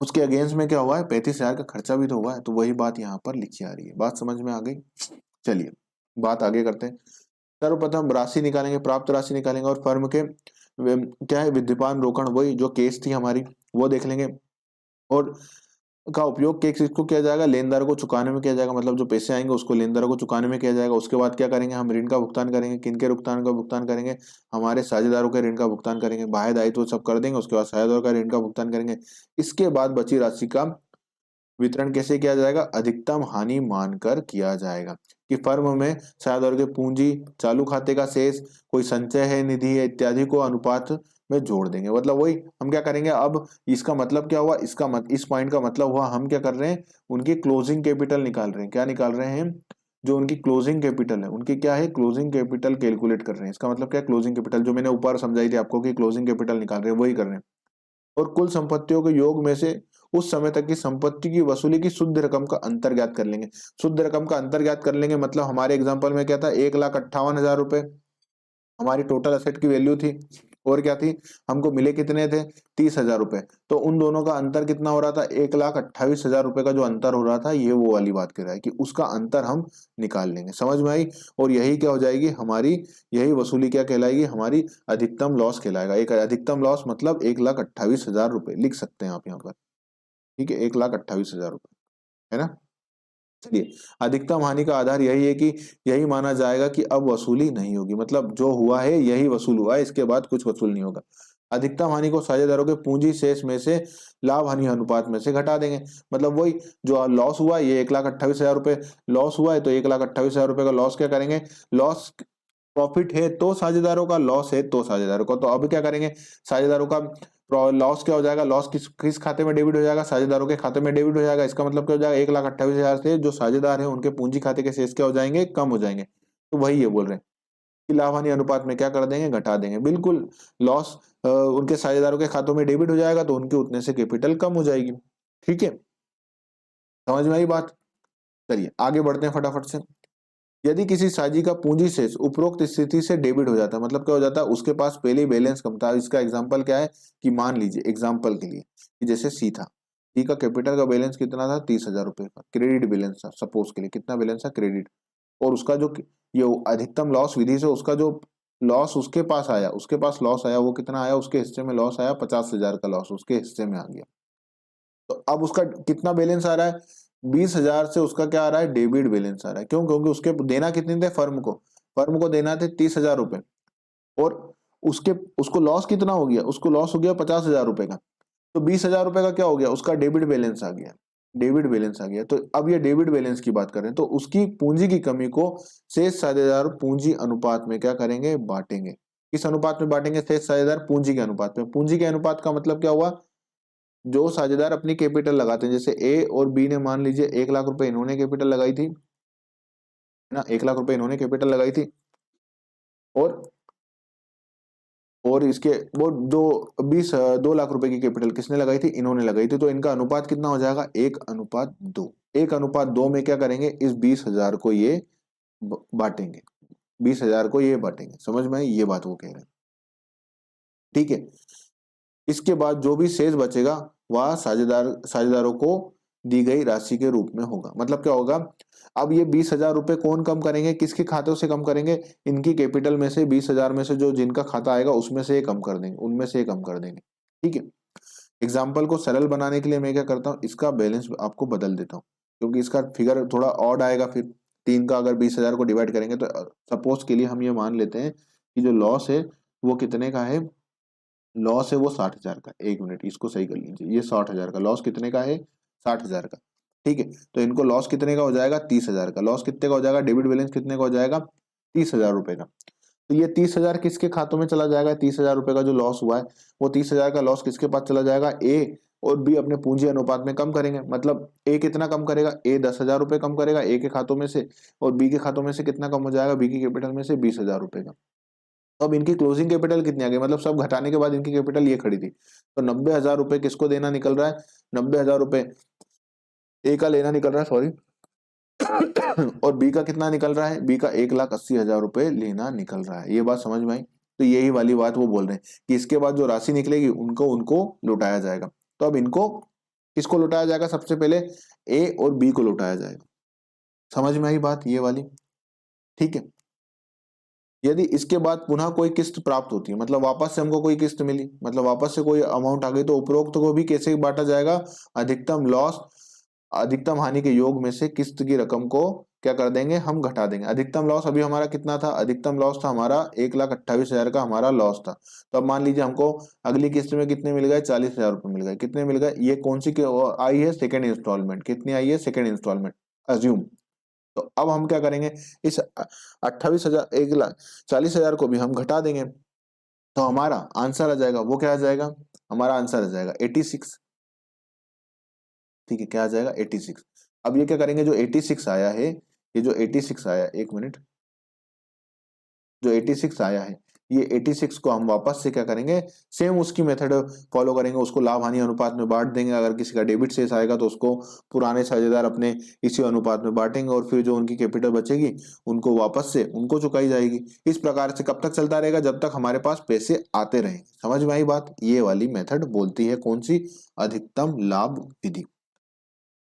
उसके अगेंस्ट में क्या हुआ है, 35,000 का खर्चा भी तो हुआ है। तो वही बात यहाँ पर लिखी आ रही है। बात समझ में आ गई। चलिए बात आगे करते हैं। सर्वप्रथम राशि निकालेंगे, प्राप्त राशि निकालेंगे, और फर्म के क्या है, विद्यमान रोकड़, वही जो केस थी हमारी, वो देख लेंगे। और का उपयोग किसको किया जाएगा, लेनदार को चुकाने में किया जाएगा, मतलब जो पैसे आएंगे उसको लेनदारों को चुकाने में किया जाएगा। उसके बाद क्या करेंगे, हम ऋण का भुगतान करेंगे। किनके भुगतान का भुगतान करेंगे, हमारे साझेदारों के ऋण का भुगतान करेंगे, बाह्य दायित्व सब कर देंगे, उसके बाद साझेदारों का ऋण का भुगतान करेंगे। इसके बाद बची राशि का वितरण कैसे किया जाएगा, अधिकतम हानि मानकर किया जाएगा कि फर्म में साझेदारों के पूंजी, चालू खाते का शेष, कोई संचय है, निधि है इत्यादि को अनुपात में जोड़ देंगे। मतलब वही हम क्या करेंगे, अब इसका मतलब क्या हुआ, इस पॉइंट का मतलब हुआ हम क्या कर रहे हैं, उनकी क्लोजिंग कैपिटल निकाल रहे हैं। क्या निकाल रहे हैं, जो उनकी क्लोजिंग कैपिटल है, उनकी क्या है, क्लोजिंग कैपिटल कैलकुलेट कर रहे हैं। इसका मतलब क्या है, क्लोजिंग कैपिटल जो मैंने ऊपर समझाई थी आपको कि क्लोजिंग कैपिटल निकाल रहे हैं, वही कर रहे हैं। और कुल संपत्तियों के योग में से उस समय तक की संपत्ति की वसूली की शुद्ध रकम का अंतर ज्ञात कर लेंगे। शुद्ध रकम का अंतर ज्ञात कर लेंगे, मतलब हमारे एग्जांपल में क्या था, 1,58,000 रुपए हमारी टोटल एसेट की वैल्यू थी, और क्या थी, हमको मिले कितने थे, 30,000 रुपए। तो उन दोनों का अंतर कितना हो रहा था, 1,28,000 रुपए का जो अंतर हो रहा था, ये वो वाली बात कर रहा है कि उसका अंतर हम निकाल लेंगे। समझ में आई। और यही क्या हो जाएगी हमारी, यही वसूली क्या कहलाएगी, हमारी अधिकतम लॉस कहलाएगा। एक अधिकतम लॉस मतलब 1,28,000 रुपए लिख सकते हैं आप यहाँ पर, ठीक है, 1,28,000 रुपए, है ना। चलिए, अधिकतम हानि का आधार यही है कि यही माना जाएगा कि अब वसूली नहीं होगी, मतलब जो हुआ है यही वसूल हुआ है, इसके बाद कुछ वसूल नहीं होगा। अधिकतम हानि को साझेदारों के पूंजी शेष में से लाभ हानि अनुपात में से घटा देंगे। मतलब वही जो लॉस हुआ, ये 1,28,000 रुपए लॉस हुआ है, तो 1,28,000 रुपए का लॉस क्या करेंगे, लॉस, प्रॉफिट है तो साझेदारों का, लॉस है तो साझेदारों का। तो अब क्या करेंगे, साझेदारों का लॉस क्या हो जाएगा, लॉस किस किस खाते में डेबिट हो जाएगा, साझेदारों के खाते में डेबिट हो जाएगा। इसका मतलब क्या हो जाएगा, 1,28,000 से जो साझेदार है उनके पूंजी खाते के शेष क्या हो जाएंगे, कम हो जाएंगे। तो वही ये बोल रहे हैं कि लाभ हानि अनुपात में क्या कर देंगे, घटा देंगे। बिल्कुल, लॉस उनके साझेदारों के खातों में डेबिट हो जाएगा तो उनके उतने से कैपिटल कम हो जाएगी। ठीक है, समझ में आई बात। चलिए आगे बढ़ते हैं फटाफट से। यदि किसी साझी का पूंजी शेष उपरोक्त स्थिति से डेबिट हो जाता है, मतलब क्या हो जाता है, उसके पास पहले ही बैलेंस कम था। इसका एग्जांपल क्या है कि मान लीजिए एग्जांपल के लिए कि जैसे सी था, सी का कैपिटल का बैलेंस कितना था, 30,000 रुपए का क्रेडिट बैलेंस था। सपोज के लिए कितना बैलेंस था, क्रेडिट। और उसका जो ये अधिकतम लॉस विधि से उसका जो लॉस उसके पास आया, उसके पास लॉस आया, वो कितना आया, उसके हिस्से में लॉस आया, 50,000 का लॉस उसके हिस्से में आ गया। तो अब उसका कितना बैलेंस आ रहा है, 20,000 से उसका क्या आ रहा है, डेबिट बैलेंस आ रहा है। क्यों, क्योंकि उसके देना कितने थे फर्म को देना थे 30,000 रुपए, और उसके उसको लॉस कितना हो गया, उसको लॉस हो गया 50,000 रुपए का। तो 20,000 रुपए का क्या हो गया, उसका डेबिट बैलेंस आ गया, डेबिट बैलेंस आ गया। तो अब ये डेबिट बैलेंस की बात करें तो उसकी पूंजी की कमी को शेष साझेदार पूंजी अनुपात में क्या करेंगे, बांटेंगे। किस अनुपात में बांटेंगे, शेष साझेदार पूंजी के अनुपात में। पूंजी के अनुपात का मतलब क्या हुआ, जो साझेदार अपनी कैपिटल लगाते हैं, जैसे ए और बी ने मान लीजिए 1,00,000 रुपए इन्होंने कैपिटल लगाई थी, है ना, 1,00,000 रुपए इन्होंने कैपिटल लगाई थी, और इसके वो दो 2 लाख रुपए की कैपिटल किसने लगाई थी, इन्होंने लगाई थी। तो इनका अनुपात कितना हो जाएगा, 1:2। 1:2 में क्या करेंगे, इस 20,000 को ये बांटेंगे, 20,000 को ये बांटेंगे। समझ में आई ये बात वो कह रहे हैं। ठीक है, इसके बाद जो भी शेष बचेगा वह साझेदारों को दी गई राशि के रूप में होगा। मतलब क्या होगा, अब ये 20,000 रुपए कौन कम करेंगे, किसके खातों से कम करेंगे, इनकी कैपिटल में से 20,000 में से जो जिनका खाता आएगा उसमें से ये कम कर देंगे, उनमें से ये कम कर देंगे। ठीक है, एग्जाम्पल को सरल बनाने के लिए मैं क्या करता हूँ, इसका बैलेंस आपको बदल देता हूँ, क्योंकि इसका फिगर थोड़ा ऑड आएगा। फिर 3 का अगर 20,000 को डिवाइड करेंगे तो सपोज के लिए हम ये मान लेते हैं कि जो लॉस है वो कितने का है, लॉस है वो 60,000 का। एक मिनट इसको सही कर लीजिए, ये 60,000 का लॉस कितने का है, 60,000 का। ठीक है, तो इनको लॉस कितने का हो जाएगा, 30,000 का। लॉस कितने का हो जाएगा, डेबिट बैलेंस कितने का हो जाएगा, 30,000 रुपए का। तो ये 30,000 किसके खातों में चला जाएगा, 30,000 रुपए का जो लॉस हुआ है वो 30,000 का लॉस किसके पास चला जाएगा, ए और बी अपने पूंजी अनुपात में कम करेंगे। मतलब ए कितना कम करेगा, ए 10,000 रुपए कम करेगा ए के खातों में से, और बी के खातों में से कितना कम हो जाएगा, बी की कैपिटल में से 20,000 रुपए का। तो अब इनकी क्लोजिंग कैपिटल कितनी आ गई, मतलब सब घटाने के बाद इनकी कैपिटल ये खड़ी थी। तो 90,000 रुपए किसको देना निकल रहा है, 90,000 रुपए ए का लेना निकल रहा है, सॉरी और बी का कितना निकल रहा है, बी का 1,80,000 रुपए लेना निकल रहा है। ये बात समझ में आई। तो यही वाली बात वो बोल रहे हैं कि इसके बाद जो राशि निकलेगी उनको उनको लौटाया जाएगा। तो अब इनको किसको लौटाया जाएगा, सबसे पहले ए और बी को लौटाया जाएगा। समझ में आई बात ये वाली। ठीक है, यदि इसके बाद पुनः कोई किस्त प्राप्त होती है, मतलब वापस से हमको कोई किस्त मिली, मतलब वापस से कोई अमाउंट आ गई, तो उपरोक्त को भी कैसे बांटा जाएगा, अधिकतम लॉस अधिकतम हानि के योग में से किस्त की रकम को क्या कर देंगे, हम घटा देंगे। अधिकतम लॉस अभी हमारा कितना था, अधिकतम लॉस था हमारा 1,28,000 का हमारा लॉस था। तो अब मान लीजिए हमको अगली किस्त में कितने मिल गए, 40,000 रुपये मिल गए। कितने मिल गए, ये कौन सी आई है, सेकेंड इंस्टॉलमेंट। कितनी आई है, सेकेंड इंस्टॉलमेंट अज्यूम। तो अब हम क्या करेंगे, इस 28,000 1,40,000 को भी हम घटा देंगे। तो हमारा आंसर आ जाएगा, वो क्या आ जाएगा, हमारा आंसर आ जाएगा 86। ठीक है, क्या आ जाएगा 86। अब ये क्या करेंगे, जो 86 आया है, ये जो 86 आया, एक मिनट, जो 86 आया है, ये 86 को हम वापस से क्या करेंगे, सेम उसकी मेथड फॉलो करेंगे। उसको लाभ हानि अनुपात में बांट देंगे। अगर किसी का डेबिट शेष आएगा तो उसको पुराने साझेदार अपने इसी अनुपात में बांटेंगे, और फिर जो उनकी कैपिटल बचेगी उनको वापस से उनको चुकाई जाएगी। इस प्रकार से कब तक चलता रहेगा, जब तक हमारे पास पैसे आते रहेंगे। समझ में आई बात। ये वाली मेथड बोलती है कौन सी, अधिकतम लाभ विधि।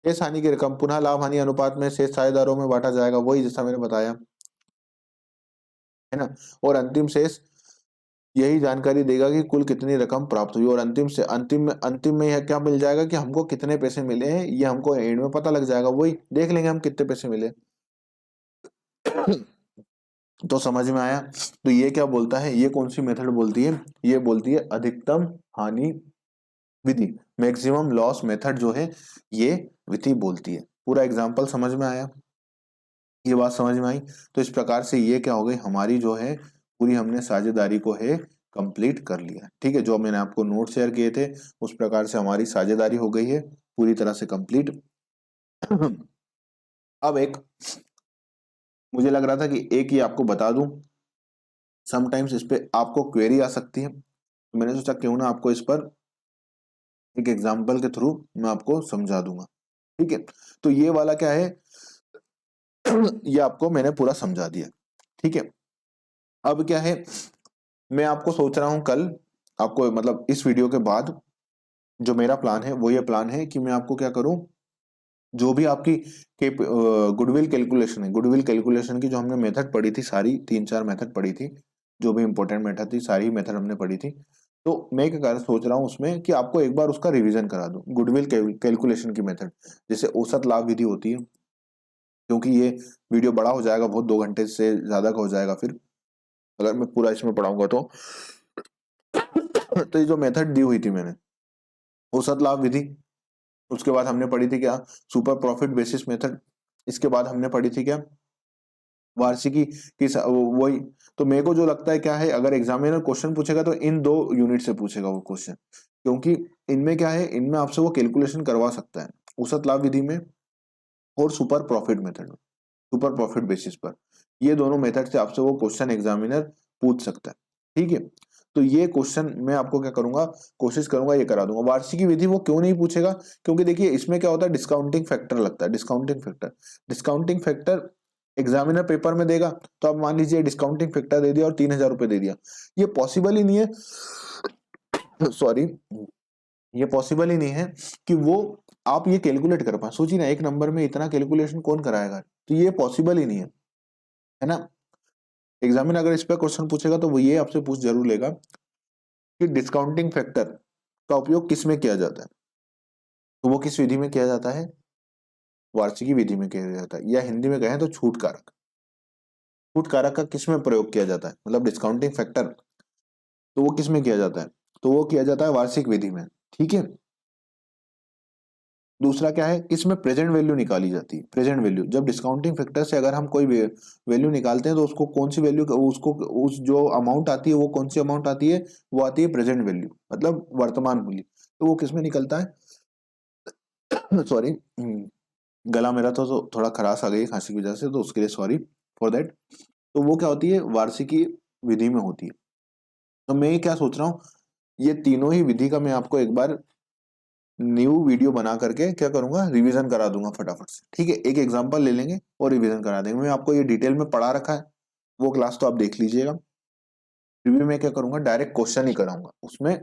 शेष हानि की रकम पुनः लाभ हानि अनुपात में शेष साझेदारों में बांटा जाएगा, वही जैसा मैंने बताया है ना। और अंतिम शेष यही जानकारी देगा कि कुल कितनी रकम प्राप्त हुई, और अंतिम में यह क्या मिल जाएगा कि हमको कितने पैसे मिले हैं, ये हमको एंड में पता लग जाएगा। वही देख लेंगे हम कितने पैसे मिले। तो समझ में आया। तो ये क्या बोलता है, ये कौन सी मेथड बोलती है, ये बोलती है अधिकतम हानि विधि, मैक्सिमम लॉस मेथड जो है ये विधि बोलती है। पूरा एग्जाम्पल समझ में आया, ये बात समझ में आई। तो इस प्रकार से ये क्या हो गई, हमारी जो है पूरी हमने साझेदारी को है कंप्लीट कर लिया। ठीक है, जो मैंने आपको नोट शेयर किए थे उस प्रकार से हमारी साझेदारी हो गई है पूरी तरह से कंप्लीट। अब एक मुझे लग रहा था कि एक ही आपको बता दूं, समटाइम्स इस पे आपको क्वेरी आ सकती है, तो मैंने सोचा क्यों ना आपको इस पर एक एग्जाम्पल के थ्रू मैं आपको समझा दूंगा। ठीक है, तो ये वाला क्या है, ये आपको मैंने पूरा समझा दिया। ठीक है, अब क्या है, मैं आपको सोच रहा हूं कल आपको, मतलब इस वीडियो के बाद जो मेरा प्लान है वो ये प्लान है कि मैं आपको क्या करूं, जो भी आपकी गुडविल कैलकुलेशन है, गुडविल कैलकुलेशन की जो हमने मेथड पढ़ी थी, सारी 3-4 मेथड पढ़ी थी, जो भी इंपॉर्टेंट मेथड थी सारी मेथड हमने पढ़ी थी। तो मैं क्या सोच रहा हूँ उसमें कि आपको एक बार उसका रिवीजन करा दूं, गुडविल कैलकुलेशन की मेथड, जैसे औसत लाभ विधि होती है। क्योंकि ये वीडियो बड़ा हो जाएगा बहुत, 2 घंटे से ज्यादा का हो जाएगा फिर अगर मैं पूरा इसमें पढ़ाऊंगा तो। तो ये जो मेथड दी हुई थी मैंने, औसत लाभ विधि, उसके बाद हमने पढ़ी थी क्या, सुपर प्रॉफिट बेसिस मेथड, इसके बाद हमने पढ़ी थी क्या, वार्षिकी की वही। तो मेरे को जो लगता है क्या है, अगर एग्जामिनर क्वेश्चन पूछेगा तो इन 2 यूनिट से पूछेगा वो क्वेश्चन, क्योंकि इनमें क्या है, इनमें आपसे वो कैलकुलेशन करवा सकता है, औसत लाभ विधि में और सुपर प्रॉफिट मेथड में, सुपर प्रॉफिट बेसिस पर। ये दोनों मेथड से आपसे वो क्वेश्चन एग्जामिनर पूछ सकता है। ठीक है, तो ये क्वेश्चन मैं आपको क्या करूंगा, कोशिश करूंगा ये करा दूंगा। वार्षिकी विधि वो क्यों नहीं पूछेगा, क्योंकि देखिए इसमें क्या होता है, डिस्काउंटिंग फैक्टर लगता है, डिस्काउंटिंग फैक्टर एग्जामिनर पेपर में देगा। तो अब मान लीजिए डिस्काउंटिंग फैक्टर दे दिया और 3,000 रुपए दे दिया, ये पॉसिबल ही नहीं है। सॉरी, ये पॉसिबल ही नहीं है कि वो आप ये कैलकुलेट कर पाए। सोचिए ना, एक नंबर में इतना कैलकुलेशन कौन कराएगा, तो ये पॉसिबल ही नहीं है ना। एग्जामिनर अगर इस पे क्वेश्चन पूछेगा तो वो ये आपसे पूछ जरूर लेगा कि डिस्काउंटिंग फैक्टर का उपयोग किस में किया जाता है, तो वो किस विधि में किया जाता है, वार्षिकी विधि में किया जाता है। या हिंदी में कहें तो छूट कारक, छूट कारक का किस में प्रयोग किया जाता है, मतलब डिस्काउंटिंग फैक्टर, तो वो किस में किया जाता है, तो वो किया जाता है वार्षिक विधि में। ठीक है, दूसरा क्या है, इसमें प्रेजेंट वैल्यू निकाली जाती है। प्रेजेंट वैल्यू, जब डिस्काउंटिंग फैक्टर से अगर हम कोई वैल्यू निकालते हैं तो उसको कौन सी वैल्यू, उसको उस जो अमाउंट आती है वो कौन सी अमाउंट आती है, वो आती है प्रेजेंट वैल्यू, मतलब वर्तमान मूल्य। तो वो किस में निकलता है, सॉरी, गला मेरा तो थोड़ा खराश आ गई है खांसी की वजह से, तो उसके लिए सॉरी फॉर दैट। तो वो क्या होती है, वार्षिकी विधि में होती है। तो मैं ये क्या सोच रहा हूँ, ये तीनों ही विधि का मैं आपको एक बार न्यू वीडियो बना करके क्या करूंगा, रिवीजन करा दूंगा फटाफट से। ठीक है, एक एग्जांपल ले लेंगे और रिवीजन करा देंगे। मैं आपको ये डिटेल में पढ़ा रखा है, वो क्लास तो आप देख लीजिएगा। रिव्यू में क्या करूंगा, डायरेक्ट क्वेश्चन ही कराऊंगा, उसमें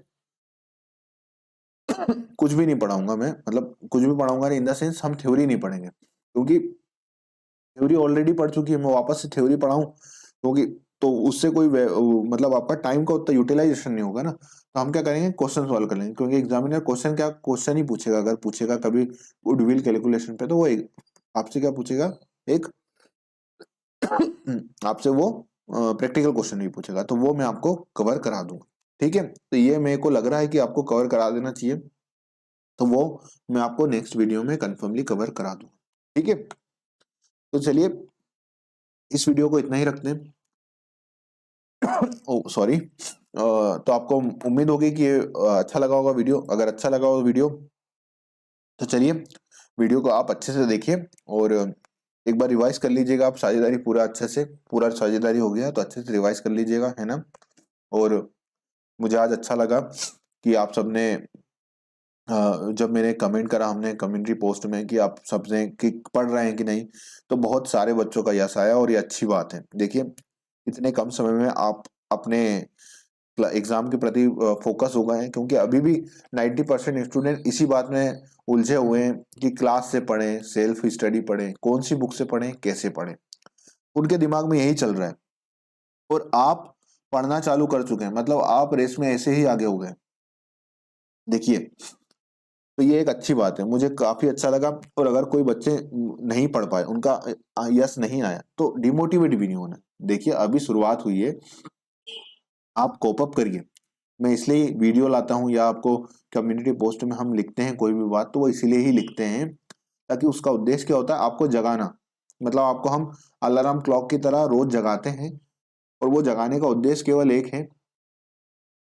कुछ भी नहीं पढ़ाऊंगा मैं, मतलब कुछ भी पढ़ाऊंगा नहीं इन द सेंस, हम थ्योरी नहीं पढ़ेंगे, क्योंकि थ्योरी ऑलरेडी पढ़ चुकी है, मैं वापस से थ्योरी पढ़ाऊं क्योंकि तो उससे कोई मतलब आपका टाइम का उतना यूटिलाइजेशन नहीं होगा ना। तो हम क्या करेंगे, क्वेश्चन सॉल्व कर लेंगे, क्योंकि एग्जामिनर क्वेश्चन ही पूछेगा। अगर पूछेगा कभी गुडविल कैलकुलेशन पे, तो वो आपसे क्या पूछेगा, एक आपसे वो प्रैक्टिकल क्वेश्चन भी पूछेगा, तो वो मैं आपको कवर करा दूंगा। ठीक है, तो ये मेरे को लग रहा है कि आपको कवर करा देना चाहिए, तो वो मैं आपको नेक्स्ट वीडियो में कंफर्मली कवर करा दूंगा। ठीक है, तो चलिए इस वीडियो को इतना ही रखते हैं। ओ सॉरी, तो आपको उम्मीद होगी कि ये अच्छा लगा होगा वीडियो। अगर अच्छा लगा हो वीडियो, तो चलिए वीडियो को आप अच्छे से देखिए और एक बार रिवाइज कर लीजिएगा आप साझेदारी पूरा अच्छे से। पूरा साझेदारी हो गया तो अच्छे से रिवाइज कर लीजिएगा, है ना। और मुझे आज अच्छा लगा कि आप सबने जब मैंने कमेंट करा हमने कम्युनिटी पोस्ट में कि आप सबने कि पढ़ रहे हैं कि नहीं, तो बहुत सारे बच्चों का यस आया और ये अच्छी बात है। देखिए इतने कम समय में आप अपने एग्जाम के प्रति फोकस हो गए हैं, क्योंकि अभी भी 90% स्टूडेंट इसी बात में उलझे हुए हैं कि क्लास से पढ़ें, सेल्फ स्टडी पढ़ें, कौन सी बुक से पढ़ें, कैसे पढ़ें। उनके दिमाग में यही चल रहा है और आप पढ़ना चालू कर चुके हैं, मतलब आप रेस में ऐसे ही आगे हो गए। देखिए तो ये एक अच्छी बात है, मुझे काफी अच्छा लगा। और अगर कोई बच्चे नहीं पढ़ पाए, उनका यस नहीं आया, तो डिमोटिवेट भी नहीं होना। देखिए अभी शुरुआत हुई है, आप कोप अप करिए। मैं इसलिए वीडियो लाता हूँ या आपको कम्युनिटी पोस्ट में हम लिखते हैं कोई भी बात, तो वो इसीलिए ही लिखते हैं ताकि उसका उद्देश्य क्या होता है, आपको जगाना। मतलब आपको हम अलार्म क्लॉक की तरह रोज जगाते हैं, और वो जगाने का उद्देश्य केवल एक है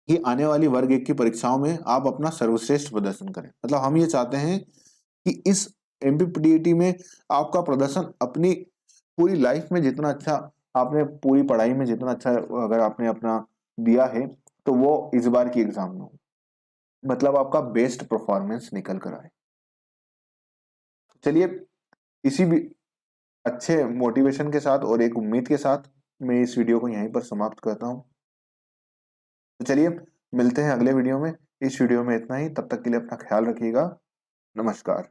कि आने वाली वर्ग एक की परीक्षाओं में आप अपना सर्वश्रेष्ठ प्रदर्शन करें। मतलब हम ये चाहते हैं कि इस एमपीपीटीईटी में आपका प्रदर्शन अपनी पूरी लाइफ में जितना अच्छा आपने पूरी पढ़ाई में जितना अच्छा अगर आपने अपना दिया है, तो वो इस बार की एग्जाम में हो, मतलब आपका बेस्ट परफॉर्मेंस निकल कर आए। चलिए इसी भी अच्छे मोटिवेशन के साथ और एक उम्मीद के साथ मैं इस वीडियो को यहीं पर समाप्त करता हूं। तो चलिए मिलते हैं अगले वीडियो में। इस वीडियो में इतना ही, तब तक के लिए अपना ख्याल रखिएगा। नमस्कार।